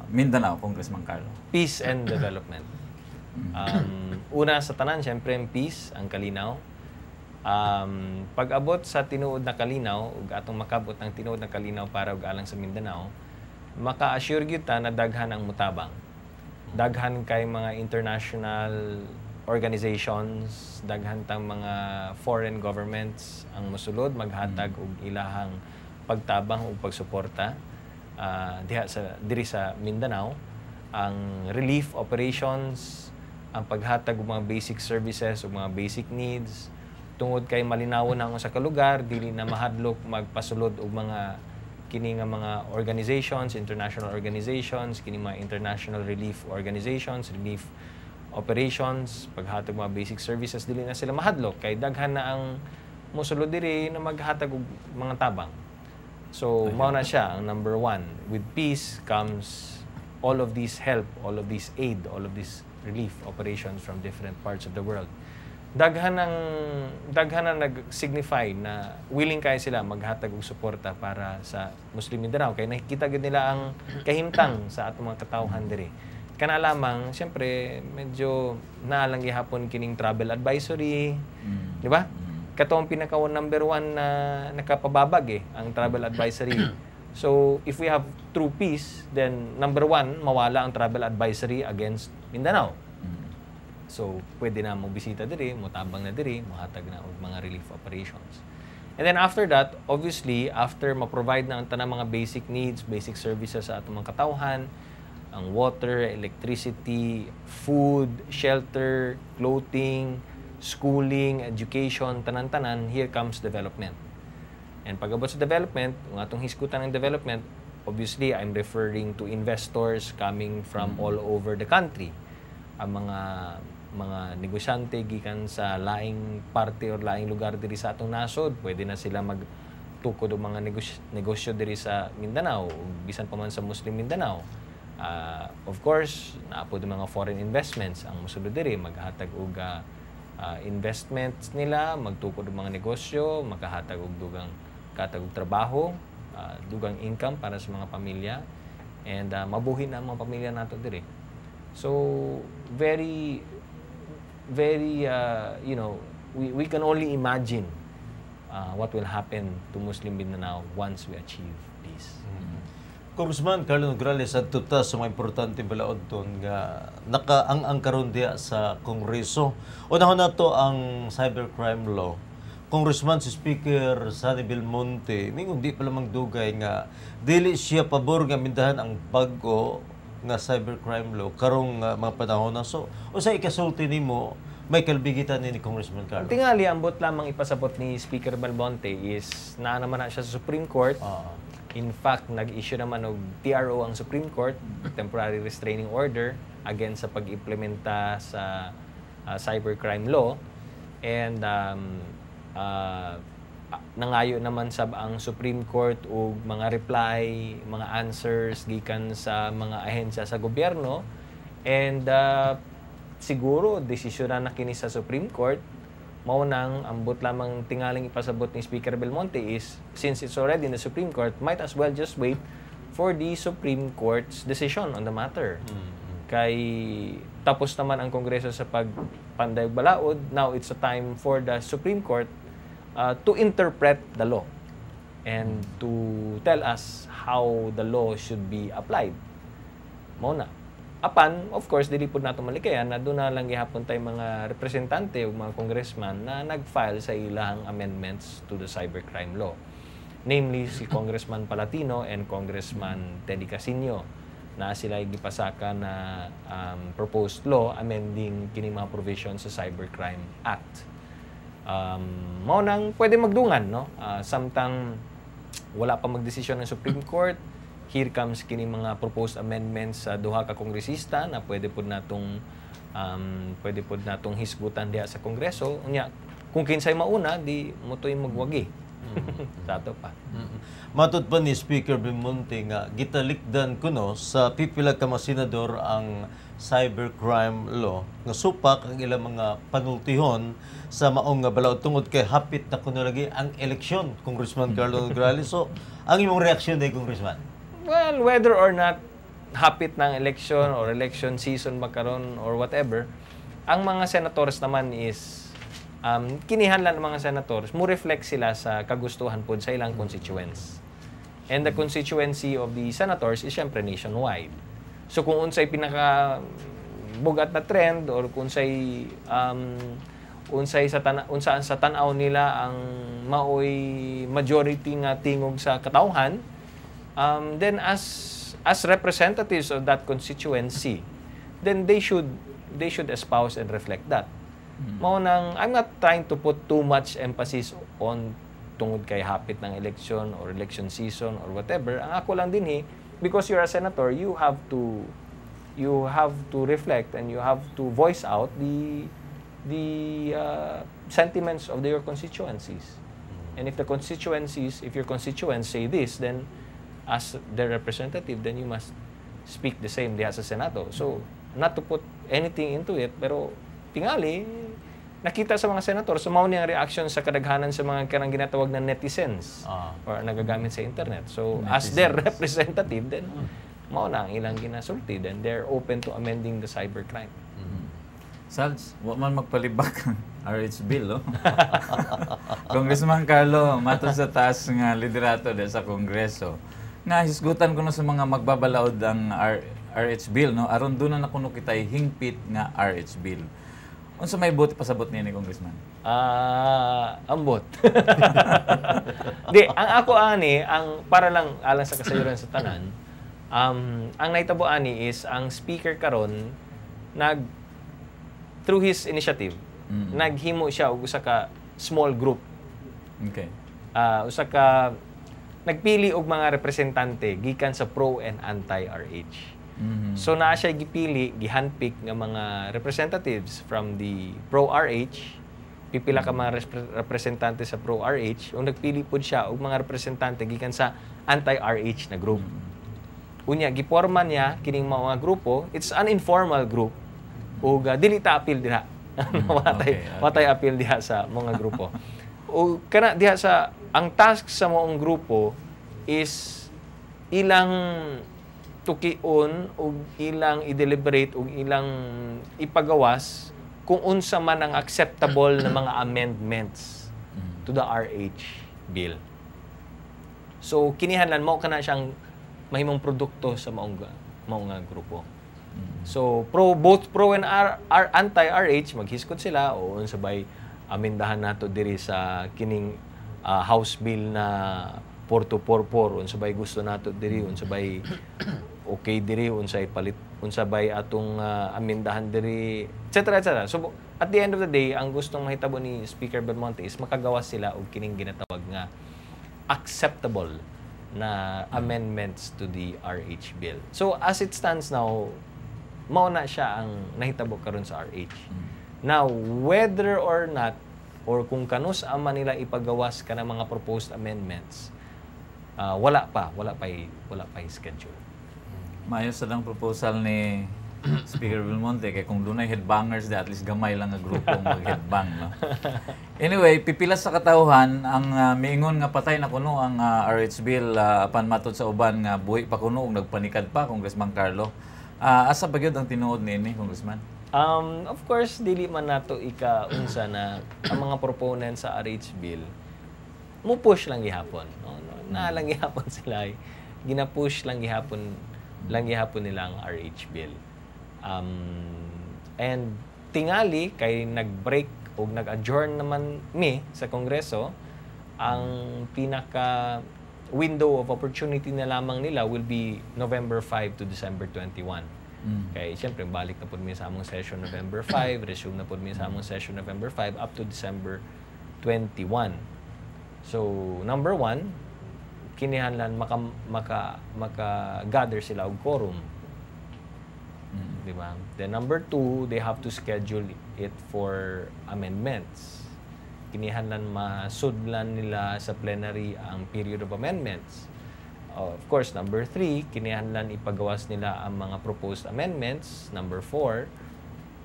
Mindanao, Congressman Carlo? Peace and development. Una sa tanan, syempre ang peace, ang kalinaw. Pag-abot sa tinuod na kalinaw, ug atong makabot ng tinuod na kalinaw para ug alang sa Mindanao, maka-assure gyud ta na daghan ang mutabang. Daghan kay mga international organizations, daghan tang mga foreign governments ang mosulod maghatag og ilahang pagtabang ug pagsuporta diri sa Mindanao. Ang relief operations, ang paghatag og mga basic services ug mga basic needs tungod kay malinawon na sa kalugar, dili na mahadlok magpasulod og mga kini nga mga organizations, international organizations, kini mga international relief organizations, relief operations, paghatag mga basic services, dili na sila mahadlok kay daghan na ang mosulod diri na maghatag og mga tabang. So mao na siya ang number one. With peace comes all of this help, all of this aid, all of these relief operations from different parts of the world. Daghan na nag-signify na willing kay sila maghatag og suporta para sa Muslim Mindanao kay nakikita gid nila ang kahimtang sa atong mga katawhan diri. Kana lamang siyempre medyo naalang gihapon kining travel advisory, di ba? Katong pinaka number 1 na nakapababag ang travel advisory. So if we have true peace, then number 1 mawala ang travel advisory against Mindanao. So, pwede na mong bisita diri, mutabang na diri, muhatag na og mga relief operations. And then after that, obviously, after ma-provide na ang tanang mga basic needs, basic services sa atong mga katawhan, ang water, electricity, food, shelter, clothing, schooling, education, tanan-tanan, here comes development. And pag-abot sa development, ang atong hisgutan ng development, obviously, I'm referring to investors coming from all over the country. Ang mga negosyante gikan sa laing parte or laing lugar diri sa atong nasod, pwede na sila magtukod og mga negosyo diri sa Mindanao, bisan pa man sa Muslim Mindanao. Of course, naapod mga foreign investments ang mosulod diri, maghatag og investments nila, magtukod og mga negosyo, makahatag og dugang katag og trabaho, dugang income para sa mga pamilya, and mabuhi na ang mga pamilya nato diri. So very we can only imagine what will happen to Muslim Mindanao once we achieve peace. Congressman Carlo Nograles, at tuta sa mga importante balaod doon nga nakaang karon diya sa Kongreso. Unahon na to ang cybercrime law. Congressman si Speaker Sunny Belmonte, mingon di pa lamang dugay nga dili siya pabor nga mindahan ang bago nga cybercrime law karong mga panahon na. So, usay ikasulti nimo may kalbigitan ni Congressman Carlo. Tingali ambot lamang ipasabot ni Speaker Belmonte is naa naman na siya sa Supreme Court. In fact, nag-issue naman og TRO ang Supreme Court, temporary restraining order against sa pag-implementa sa cybercrime law. And nangayo naman sab ang Supreme Court og mga reply, mga answers gikan sa mga ahensya sa gobyerno, and siguro desisyon na kini sa Supreme Court. Mao nang ambot lamang tingaling ipasabot ni Speaker Belmonte is since it's already in the Supreme Court, might as well just wait for the Supreme Court's decision on the matter. Kay tapos naman ang Kongreso sa pagpanday balaod, now it's a time for the Supreme Court to interpret the law and to tell us how the law should be applied. Mao na. Apan, of course, dili po nato malikayan na doon na lang gihapon tay mga representante o mga congressman na nag-file sa ilahang amendments to the cybercrime law. Namely, si Congressman Palatino and Congressman Teddy Casino na sila gipasaka na proposed law amending kini mga provisions sa Cybercrime Act. Mao nang pwede magdungan, no? Samtang wala pa magdesisyon ng Supreme Court, here comes kini mga proposed amendments sa duha ka kongresista na pwede pod natong hisgutan diha sa Kongreso. Unya, kung kinsay mauna, di motoy magwagi. Sa ato pa. Matod pa ni Speaker Belmonte nga gitalikdan kuno sa pipila ka mga senador ang cybercrime law nga supak ang ilang mga panultihon sa maong nga balaod tungod kay hapit na kuno lagi ang eleksyon, Congressman Carlo Nograles. So, ang imong reaksyon day, Congressman? Well, whether or not hapit ng election or election season magkaroon or whatever, ang mga senators naman is kinihanlan ng mga senators mo reflect sila sa kagustuhan po sa ilang constituents. And the constituency of the senators is syempre nationwide. So kung unsay pinaka bugat na trend or kung unsay unsaan sa tan-aw nila ang maoy majority nga tingog sa katawhan, then as representatives of that constituency, then they should espouse and reflect that. Mao nang I'm not trying to put too much emphasis on tungod kay hapit ng election or election season or whatever. Ang ako lang din because you're a senator, you have to reflect and you have to voice out the sentiments of your constituencies. And if your constituents say this, then as their representative, then you must speak the same day as a Senado. So, not to put anything into it, pero tingali, nakita sa mga senator, sumaw niya ang reaction sa kadaghanan sa mga kanang ginatawag na netizens or nagagamit sa internet. So, as their representative, then mao na ang ilang ginasulti, then they're open to amending the cybercrime. Salz, wa man magpalibak ang RH bill, no? Congressman Carlo, matod sa taas nga liderato sa Kongreso, nga hisgutan ko na sa mga magbabalaod ang RH bill, no? Aron doon na kuno kitay hingpit nga RH bill. Unsa may buti pasabot niya ni Congressman? Ambot. Di, ang ako ang para lang alang sa kasayuran sa tanan, ang naitabo is ang speaker karon through his initiative, naghimo siya og usa ka small group. Okay. Nagpili og mga representante gikan sa pro and anti-RH. So naa siya gipili, gihandpick nga mga representatives from the pro-RH, pipila ka mga representante sa pro-RH, o nagpili pud siya og mga representante gikan sa anti-RH na group. Unya giporma niya kining mga grupo, it's an informal group. Ug dili ta appeal diha. Watay appeal diha sa mga grupo. O kana diha sa ang task sa moong grupo is ilang tukion ug ilang i-deliberate ug ilang ipagawas kung unsa man ang acceptable na mga amendments to the RH bill. So kinihanlan mo kana siyang mahimong produkto sa maong grupo. So both pro and anti-RH maghiskot sila o unsabay amendahan nato diri sa kining House bill na 4244 unsabay gusto nato diri unsabay okay diri unsay palit unsabay atong amendahan diri etc. So at the end of the day ang gustong mahitabo ni Speaker Belmonte is makagawas sila og kining ginatawag nga acceptable na amendments to the RH bill. So as it stands now, mao na siya ang nahitabo karon sa RH. Now, whether or not or kung kanus ama nila ipagawas ka ng mga proposed amendments, wala pa schedule. Maayos sa lang proposal ni Speaker Belmonte kay kung dunay headbangers at least gamay lang nga grupo mag-headbang, no? Anyway, pipilas sa katawhan ang miingon nga patay na kuno ang RH bill apan matod sa uban nga buhi pa kuno ug nagpanikad pa Congressman Carlo. Asa ba gyud ang tinuod niini, Congressman? Of course, dili man nato ika-unsa na ang mga proponents sa RH bill mo push lang gihapon, no? Na lang gihapon sila, gina-push lang gihapon nila ang RH bill. And tingali kay nag-break o nag-adjourn naman sa Kongreso, ang pinaka window of opportunity na lamang nila will be November 5 to December 21. Kaya siyempre, balik na po mi sa among session November 5, resume na po mi sa among session November 5 up to December 21. So, number one, kinihanlan maka-gather sila og quorum. Diba? Then number two, they have to schedule it for amendments. Kinihanlan masudlan nila sa plenary ang period of amendments. Of course, number three, kinihanlan ipagawas nila ang mga proposed amendments. Number four,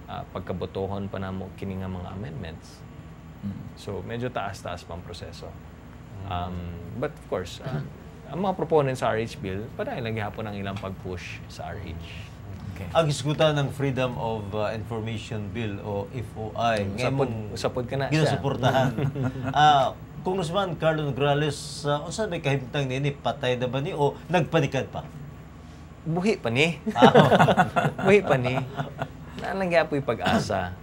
pagkabotohon pa namo kini nga mga amendments. So, medyo taas-taas pang proseso. But of course, ang mga proponents sa RH bill, padayon lang gihapon ang ilang pag-push sa RH. Okay. Ang isgutan ng Freedom of Information Bill o FOI, Usapod ka na siya. ginasuportahan. Congressman Carlo Nograles, unsa may kahimtang nini, patay na ba ni o nagpanikad pa? Buhi pa ni. Buhi pa ni. Naalang gyapoy pag-asa.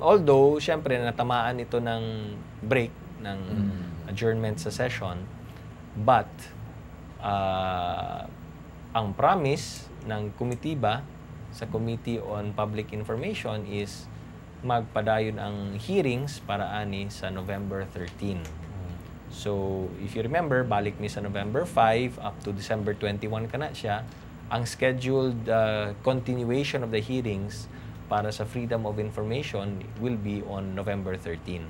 Although, syempre, natamaan ito ng break, ng adjournment sa session, but ang promise ng komitiba sa Committee on Public Information is magpadayon ang hearings para ani sa November 13. So, if you remember, balik ni sa November 5 up to December 21 ka na siya. Ang scheduled continuation of the hearings para sa Freedom of Information will be on November 13.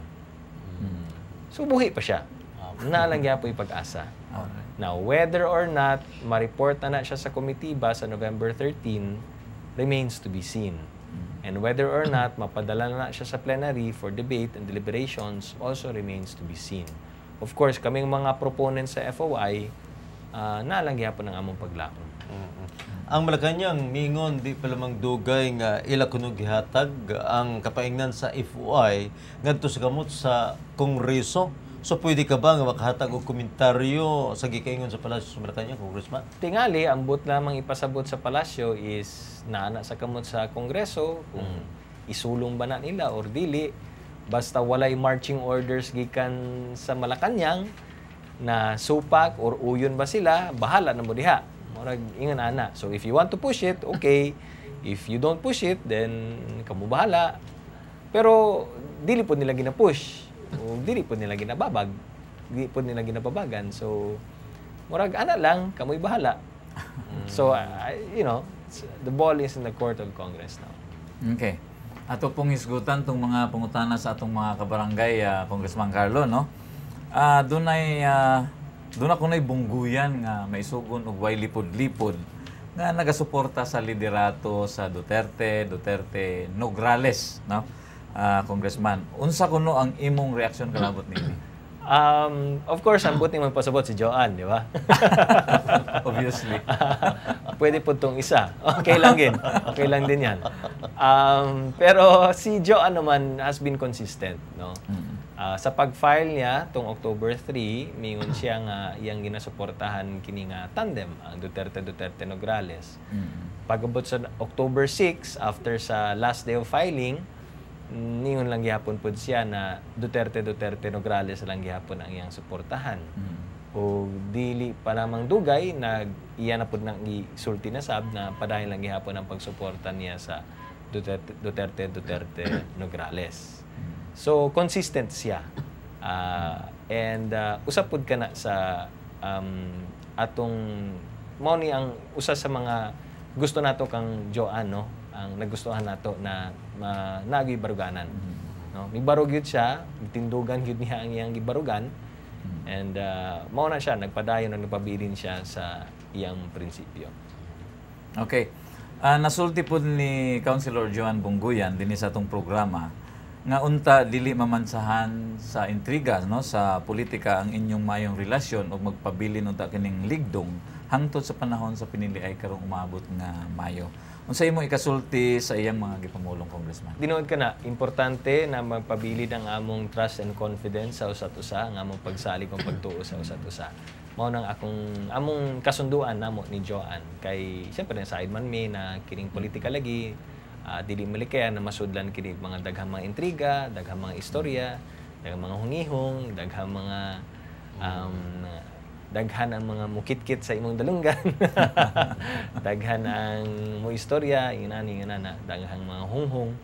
So, buhi pa siya. Nalangya po yung pag-asa. Now, whether or not ma-report na siya sa komitiba sa November 13 remains to be seen. And whether or not mapadala na siya sa plenary for debate and deliberations also remains to be seen. Of course, kaming mga proponents sa FOI, nalangya po ng among paglaom. Ang Malacanang mingon di pa lamang dugay nga ila kuno gihatag ang kapaingnan sa FOI ngadto sa kamot sa Kongreso. So pwede ka ba nga makahatag og komentaryo sa gikaingon sa palasyo sa Malacanang, Congressman? Tingali, ang but lamang ipasabot sa palasyo is naana sa kamot sa Kongreso kung isulong ba na nila or dili. Basta walay marching orders gikan sa Malacanang na supak or uyon ba sila, bahala na mo diha. Murag ingon ana. So if you want to push it, okay. If you don't push it, then kamo bahala. Pero dili po nila gina-push. O dili po nila ginababag. Dili po nila ginababagan. So murag ana lang, kamoy bahala. So you know, the ball is in the court of Congress now. Okay. Ato pong isgutan itong mga pangutana sa atong mga kabarangay, Congressman Carlo, no? Doon ako na'y bungguyan nga maisugon og way lipod-lipod nga nagasuporta sa liderato sa Duterte Nograles, no? Congressman, unsa kuno ang imong reaksyon kalabot nini? Of course, ang buting magpasabot si Joanne, di ba? Obviously. Pwede po itong isa. Okay lang din. Okay lang din yan. Pero si Joanne naman has been consistent, no? Sa pag-file niya tong October 3, mingon siya nga iyang ginasuportahan kini nga tandem, ang Duterte Nograles. Pag-abot sa October 6, after sa last day of filing, ningon lang gihapon po siya na Duterte Nograles lang gihapon ang iyang suportahan. O dili pa lamang dugay, iyan na po nang isulti na sab na padayon lang gihapon ang pagsuporta niya sa Duterte Nograles. So, consistent siya. And usap pod ka na sa atong mao ni ang usa sa mga gusto nato kang Joanne, no? Ang nagustuhan nato na naagi baruganan. No? Mibarog yun siya, tindugan yun niya ang iyang gibarugan. And mao na siya, nagpadayon na nagpabilin siya sa iyang prinsipyo. Okay. Nasulti po ni Councilor Joanne Bungguyan din sa atong programa nga unta dili mamansahan sa intriga, no, sa politika ang inyong mayong relasyon o magpabilin unta kining ligdong hangtod sa panahon sa pinili ay karong umabot nga Mayo. Unsa imo ikasulti sa iyang mga gipamulong, Congressman? Dinood ka na, importante na magpabilin ang among trust and confidence sa usa't usa, ang among pagsalig kung pagtuo sa usa't usa. Mao nang among kasunduan namo ni Joanne kay siyempre na side man mi na kining politika lagi. Dili malikaya na masudlan kini mga daghang mga intriga, daghang mga istorya, daghang mga hungihong, daghang mga daghan ang mga mukitkit sa imong dalunggan. Daghan ang mo istorya, inani na daghang mga hunghong.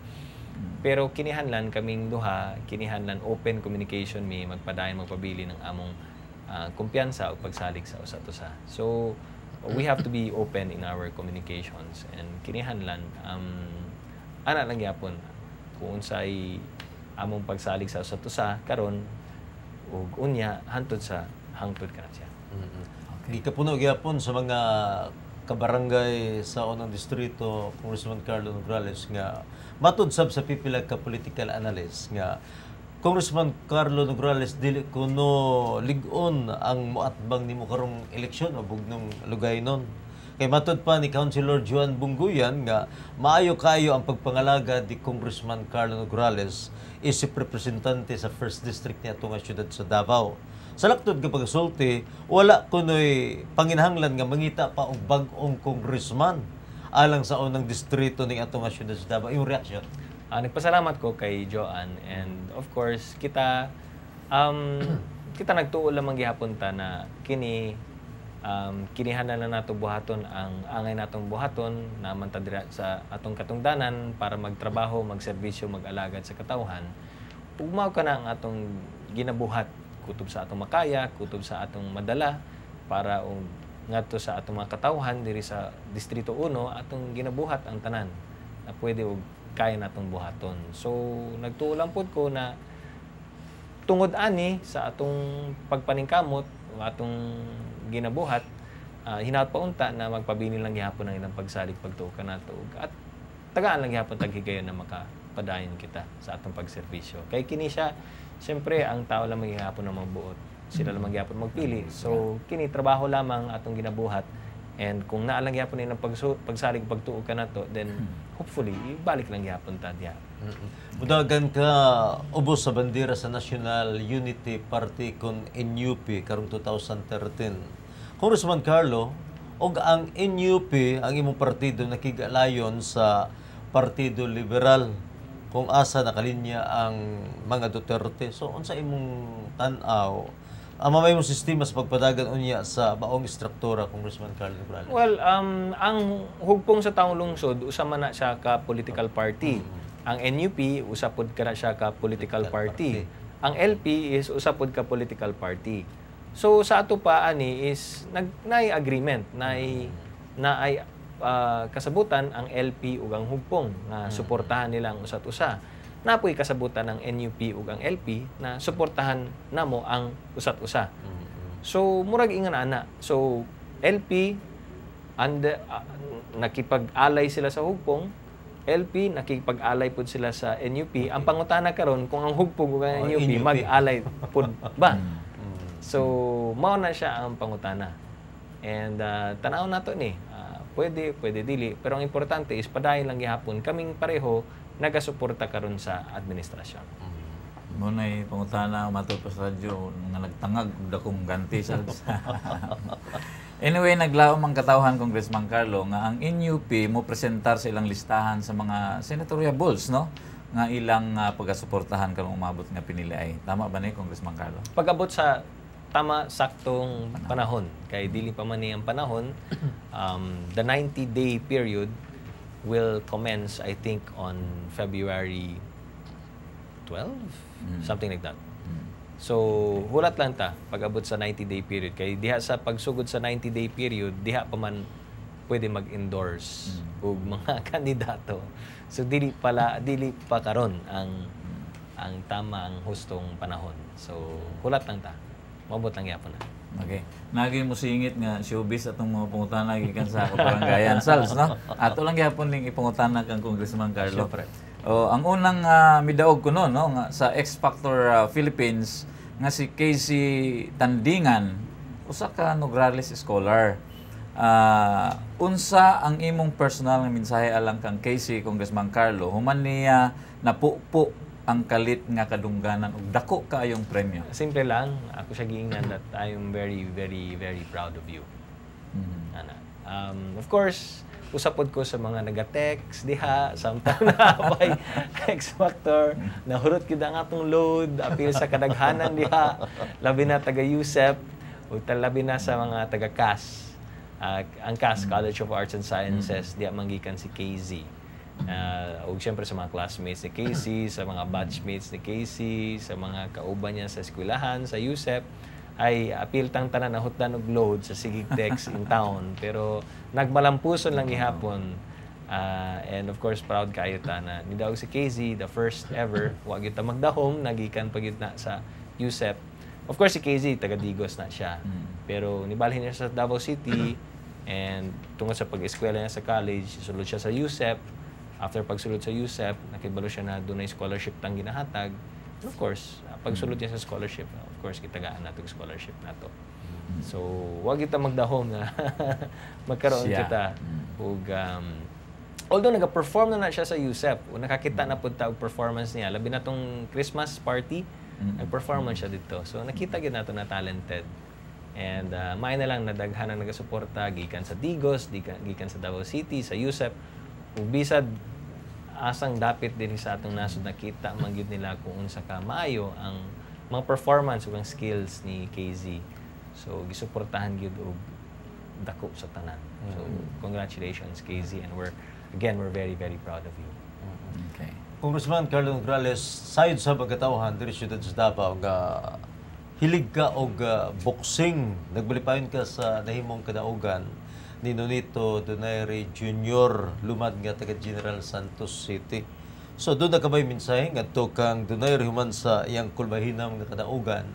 Pero kinihanlan kaming duha, kinihanlan open communication mi magpadayon magpabili ng among kumpiyansa o pagsalig sa usa't usa. So we have to be open in our communications and kinihanlan ana lang gyapon kung unsay among pagsalig sa usa't usa karon ug unya hangtod kana siya. Gikapuno gyapon sa mga kabarangay sa unang distrito, Congressman Carlo Nograles, nga matud sab sa pipilag ka political analyst nga Congressman Carlo Nograles, dili kuno ligon ang moatbang nimo karong eleksyon o bugnong lugay nun. Kay matod pa ni Councilor Juan Bunguyan nga maayo kayo ang pagpangalaga di Congressman Carlo Nograles isip representante sa 1st District niya nga syudad sa Davao. Sa laktod nga pagsulti, wala kunoy panginahanglan nga mangita pa og bag-ong congressman alang sa unang distrito ning ato nga syudad sa Davao. Yung reaction? Nagpasalamat ko kay Joanne, and of course kita kita nagtuo lamang gihapon ta na kinihanan na nato buhaton ang angay natong buhaton na mantadira sa atong katungdanan para magtrabaho, magserbisyo, mag-alagad sa katawhan. Ugmaw ka na ang atong ginabuhat kutob sa atong makaya, kutob sa atong madala para ngadto sa atong mga katawhan diri sa Distrito 1 atong ginabuhat ang tanan na pwede og kaya natong buhaton. So nagtuo lang pud ko na tungod ani sa atong pagpaningkamot o atong ginabuhat, hinaut pa unta na magpabini lang gihapon ang ilang pagsalig pagtuo kanato at tagaan lang gihapon taghigayon na makapadayon kita sa atong pagserbisyo. Kay kini siya, siyempre ang tao lamang gihapon na magbuot. Sila lamang gihapon magpili. So kini trabaho lamang atong ginabuhat, and kung naalang gihapon ilang pagsalig pagtuo kanato, then hopefully ibalik lang gihapon ta diha. Mudagan ka ubos sa bandera sa National Unity Party kon NUP karong 2013. Congressman Carlo, og ang NUP, ang imong partido nakigalayon sa Partido Liberal kung asa nakalinya ang mga Duterte. So unsa imong tan-aw ang mamay mong sistema sa pagpadagan unya sa baong istruktura, Congressman Carlo Nograles? Well, ang hugpong sa taong lungsod usa man na siya ka political party. Ang NUP usapod ka na siya ka political party. Ang LP is usapod ka political party. So sa ato pa ani is naay agreement, naay kasabutan ang LP ug ang hugpong na suportahan nila ang usa't usa. Napoy kasabutan ng NUP ug ang LP na suportahan namo ang usa't usa. So murag ingon ana. So LP nakipag-alay sila sa hugpong, LP nakipag-alay pud sila sa NUP. Ang pangutana karon kung ang hugpong ug ang NUP mag-alay pud ba? So mao na siya ang pangutana. And tanaw nato ni, pwede dili, pero ang importante is padayon lang gihapon kaming pareho nagasuporta karon sa administrasyon. Muna'y pangutana matod pa sa radyo nga nagtangag og dakong ganti sa Anyway, naglaom ang katawhan Congressman Carlo nga ang NUP mo presentar sa ilang listahan sa mga senatoriables, no? Nga ilang pagasuportahan karong umabot nga piniliay. Tama ba ni Congressman Carlo? Pag-abot sa tama saktong panahon, kay dili pa man ni ang panahon, the 90-day period will commence, I think, on February 12? Something like that. So, hulat lang ta pag-abot sa 90-day period. Kay diha sa pagsugod sa 90-day period, diha pa man pwede mag-endorse og mga kandidato. So, dili pa karon ang tama, ang hustong panahon. So, hulat lang ta. Mabot lang yapon na. Okay. Naging mo singit nga showbiz atong mga pangutana gikan sa kabaranggayan Sals, no? Ato lang gyapon ning ipangutana kang Congressman Carlo. Siyempre. Ang unang midaog ko no, nga sa X Factor Philippines nga si Casey Tandingan, usa ka Nograles scholar. Unsa ang imong personal nga mensahe alang kang Casey, Congressman Carlo, human niya napupo ang kalit nga kadungganan ug dako kaayong premyo? Simple lang, ako siya giingnan that I am very, very, very proud of you. Ana. Of course, usapod ko sa mga nag-text diha, samtang na X Factor, nahurot gid ang atong load, apil sa kadaghanan diha, labi na taga-USEP, ug labi na sa mga taga-CAS. Ang CAS, College of Arts and Sciences, diha manggikan si KZ. O siyempre sa mga classmates ni Casey, sa mga batchmates ni Casey, sa mga kauban niya sa eskwelahan, sa USEP, ay apil tang tanan na hutdan og load sa Sigigtex in town. Pero nagmalampuson lang gihapon. And of course, proud kayo ta na nidaog si Casey, the first ever, wag yun ta magdahom, nagikan pag yun na sa USEP. Of course, si Casey, taga-Digos na siya. Pero nibalhin niya sa Davao City, and tungkol sa pag-eskwela niya sa college, sulod siya sa USEP. After pagsulod sa USEP, nakibalo siya na doon na scholarship tang ginahatag. Of course, pagsulod niya sa scholarship, of course, kitagaan nato scholarship nato. So, wag kita magdahom na magkaroon kita. Ug, although nag-perform na siya sa USEP, o nakakita na po ta og performance niya, labi na tong Christmas party, nag-performance siya dito. So, nakita gid nato na talented. And may na lang nadaghan ang nagasuporta gikan sa Digos, gikan sa Davao City, sa USEP. Ug bisad asang dapit din sa atong nasod nakita man gyud nila kung unsa ka maayo ang mga performance ug ang skills ni KZ. So gisuportahan gyud og dako sa tanan. So congratulations KZ, and we're very very proud of you. Okay. Congressman Carlo Nograles, sayod sa pagkatawhan diri siyudad sa Davao nga hilig ka og boxing, nagbalipayon ka sa nahimong kadaugan ni Nonito Donaire Jr. lumad nga taga General Santos City. So doon na kamay mensahe ngadto kang Donaire human sa iyang kulbahinam nga kadaugan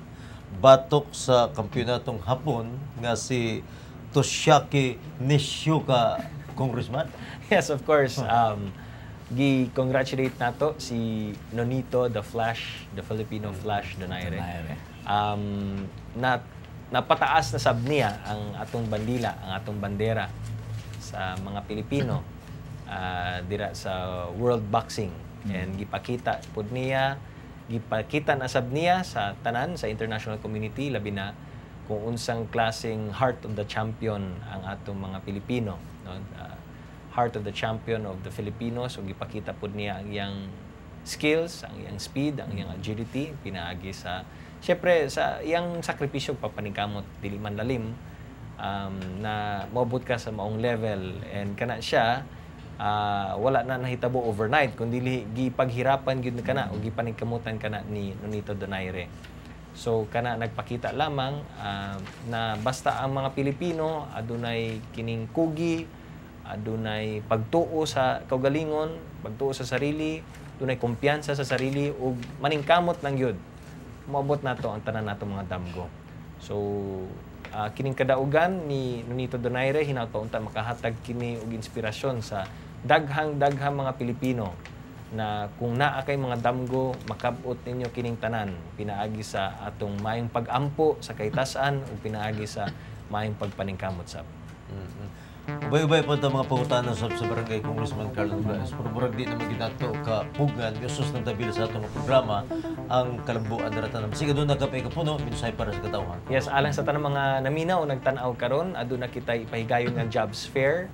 batok sa kampyonatong hapon nga si Toshiaki Nishioka, Congressman. Yes, of course. Gi-congratulate nato si Nonito the Filipino Flash Donaire. Napataas na sab niya ang atong bandila, ang atong bandera sa mga Pilipino dira sa World Boxing. And gipakita na sab niya sa tanan, sa international community, labi na kung unsang klaseng heart of the champion ang atong mga Pilipino, no? Heart of the champion of the Filipinos. So gipakita pud niya ang iyang skills, ang iyang speed, ang iyang agility, pinaagi sa syempre sa iyang sakripisyo papaningkamot dili man lalim, na maabot ka sa maong level, and kana siya wala na nahitabo overnight kundi gipaghirapan gyud kana o gipaningkamutan kana ni Nonito Donaire. So kana nagpakita lamang na basta ang mga Pilipino adunay kining kugi, adunay pagtuo sa kaugalingon, pagtuo sa sarili, adunay kumpiyansa sa sarili ug maningkamot lang gyud, maabot nato ang tanan nato mga damgo. So kining kadaugan ni Nonito Donaire hinataon-ta makahatag kini og inspirasyon sa daghang mga Pilipino na kung naa kay mga damgo makabot ninyo kining tanan pinaagi sa atong maayong pag-ampo sa kaytas-an ug pinaagi sa maayong pagpaningkamot sab. Ubay-ubay po ito mga pangutanan sa barangay Congressman Carlo Nograles. Pero murag di naman ginato ka pugan, gusto ng tabil sa itong programa ang kalambuan na ratan. Sige doon nagkapay ka puno, minsay para sa katawhan. Yes, alang sa tanang mga naminaw, nagtanaw karon, aduna kita ipahigayon ng jobs fair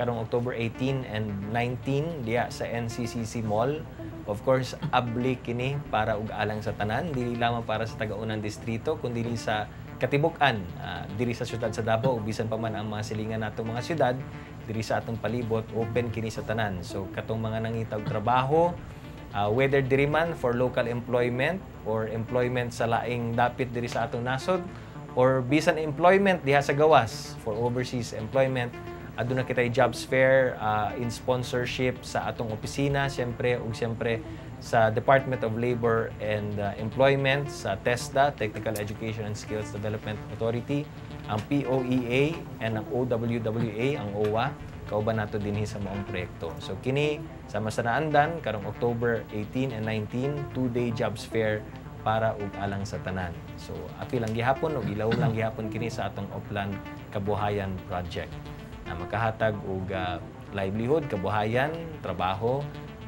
karong October 18 and 19 diya sa NCCC Mall. Of course, abli kini para ug alang sa tanan, dili lamang para sa taga-unang distrito, kundi sa katibukan diri sa syudad sa Davao, bisan pa man ang mga silingan natong mga syudad diri sa atong palibot, open kini sa tanan. So katong mga nangitag trabaho, whether diri man for local employment or employment sa laing dapit diri sa atong nasod, or bisan employment diha sa gawas for overseas employment, aduna kitay jobs fair in sponsorship sa atong opisina, siyempre sa Department of Labor and Employment, sa TESDA, Technical Education and Skills Development Authority, ang POEA, and ang OWWA, ang OWA, kauban nato dinhi sa maong proyekto. So kini sa Masanaandan karong October 18 and 19, 2-day jobs fair para ug alang sa tanan. So apil lang gihapon ug ilaw lang gihapon kini sa atong Oplan Kabuhayan Project na makahatag og livelihood, kabuhayan, trabaho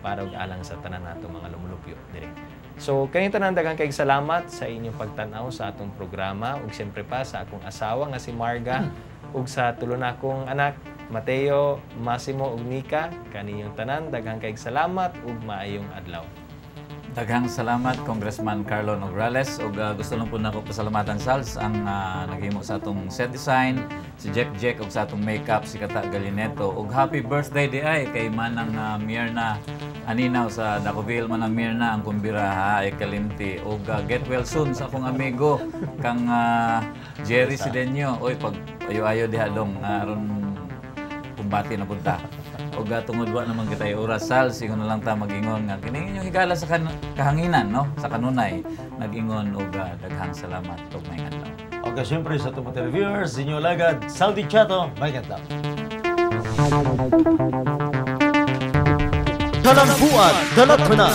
para ug alang sa tanan nato mga lumulupyo diri. So kani tanan daghang kay salamat sa inyong pagtan-aw sa atong programa, ug siyempre pa sa akong asawa nga si Marga ug sa tulo nakong anak Mateo, Massimo ug Nika. Kaninyong tanan daghang kay salamat ug maayong adlaw. Daghang salamat Congressman Carlo Nograles, ug gusto lang po nako pasalamatan Sals ang naghimo sa atong set design, si Jack ug sa atong makeup si Kata Galineto, ug happy birthday di ay kay manang Mirna aninaw sa Dacoville, manang Mirna ang kumbira ay kalimti, ug get well soon sa akong amigo kang Jerry Sidenyo. Oy pag ayo diha dong aron kumbati na punta. O tungod wa naman kitay oras Sals, ingon na lang ta mag-ingon nga kini inyong higala sa kahanginan, no, sa kanunay nag-ingon og daghang salamat ug may adlaw. Okay, siyempre sa itong mga viewers, inyo lagad Saudi Chato, may adlaw. Kalambuan, dalat na.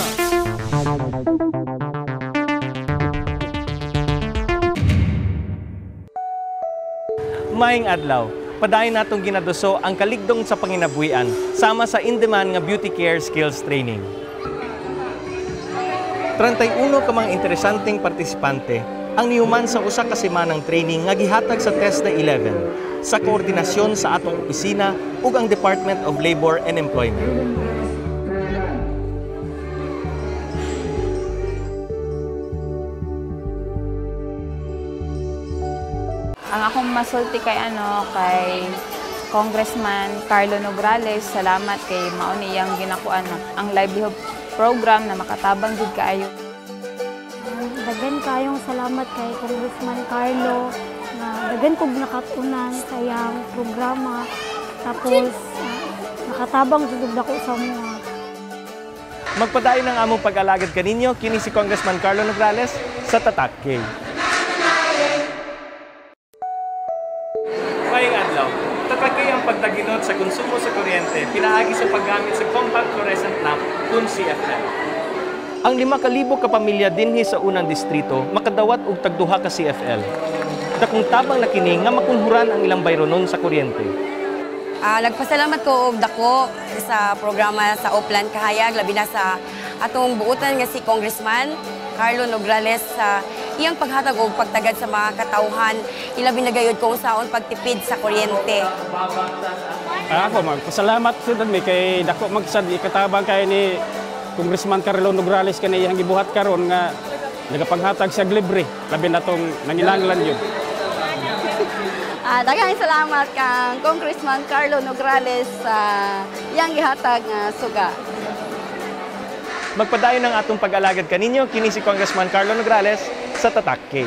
Maing adlaw, padayon natong ginaduso ang kaligdong sa panginabuhian sama sa in-demand nga beauty care skills training. 31 ka mga interesanteng partisipante ang nihuman sa usa ka semanang training nga gihatag sa TESDA 11 sa koordinasyon sa atong opisina ug ang Department of Labor and Employment. Ang akong masulti kay kay Congressman Carlo Nograles, salamat kay mao niyang ginakuan ang livelihood program na makatabang jud kaayo. Dagan kayong salamat kay Congressman Carlo na dagan kog nakatunan sa iyang programa, tapos nakatabang jud dako sa mga. Magpadayon ang among pag-alagad kaninyo kini si Congressman Carlo Nograles sa Tatak K. Maing adlaw, tatak K ang pagtaginod sa konsumo sa kuryente pinaagi sa paggamit sa compact fluorescent lamp kun CFL. Ang 5,000 ka pamilya dinhi sa unang distrito makadawat og tagduha ka CFL. Dakong tabang na kini nga makunhuran ang ilang bayronon sa kuryente. Nagpasalamat ko og dako sa programa sa Upland Kahayag, labi na sa atong buutan nga si Congressman Carlo Nograles sa iyang paghatag og pagtagad sa mga katawhan, ilabi na gayud kung saon pagtipid sa kuryente. Ako magpasalamat sud mi kay dako magsad ikatabang kay ni Congressman Carlo Nograles kanay iyang gibuhat karon nga nagapanghatag sa libre, labi na tong nanginanglan yun. Daghang salamat kang Congressman Carlo Nograles sa iyang gihatag nga suga. Magpadayon ang atong pag-alagad kaninyo kini si Congressman Carlo Nograles sa Tatak K.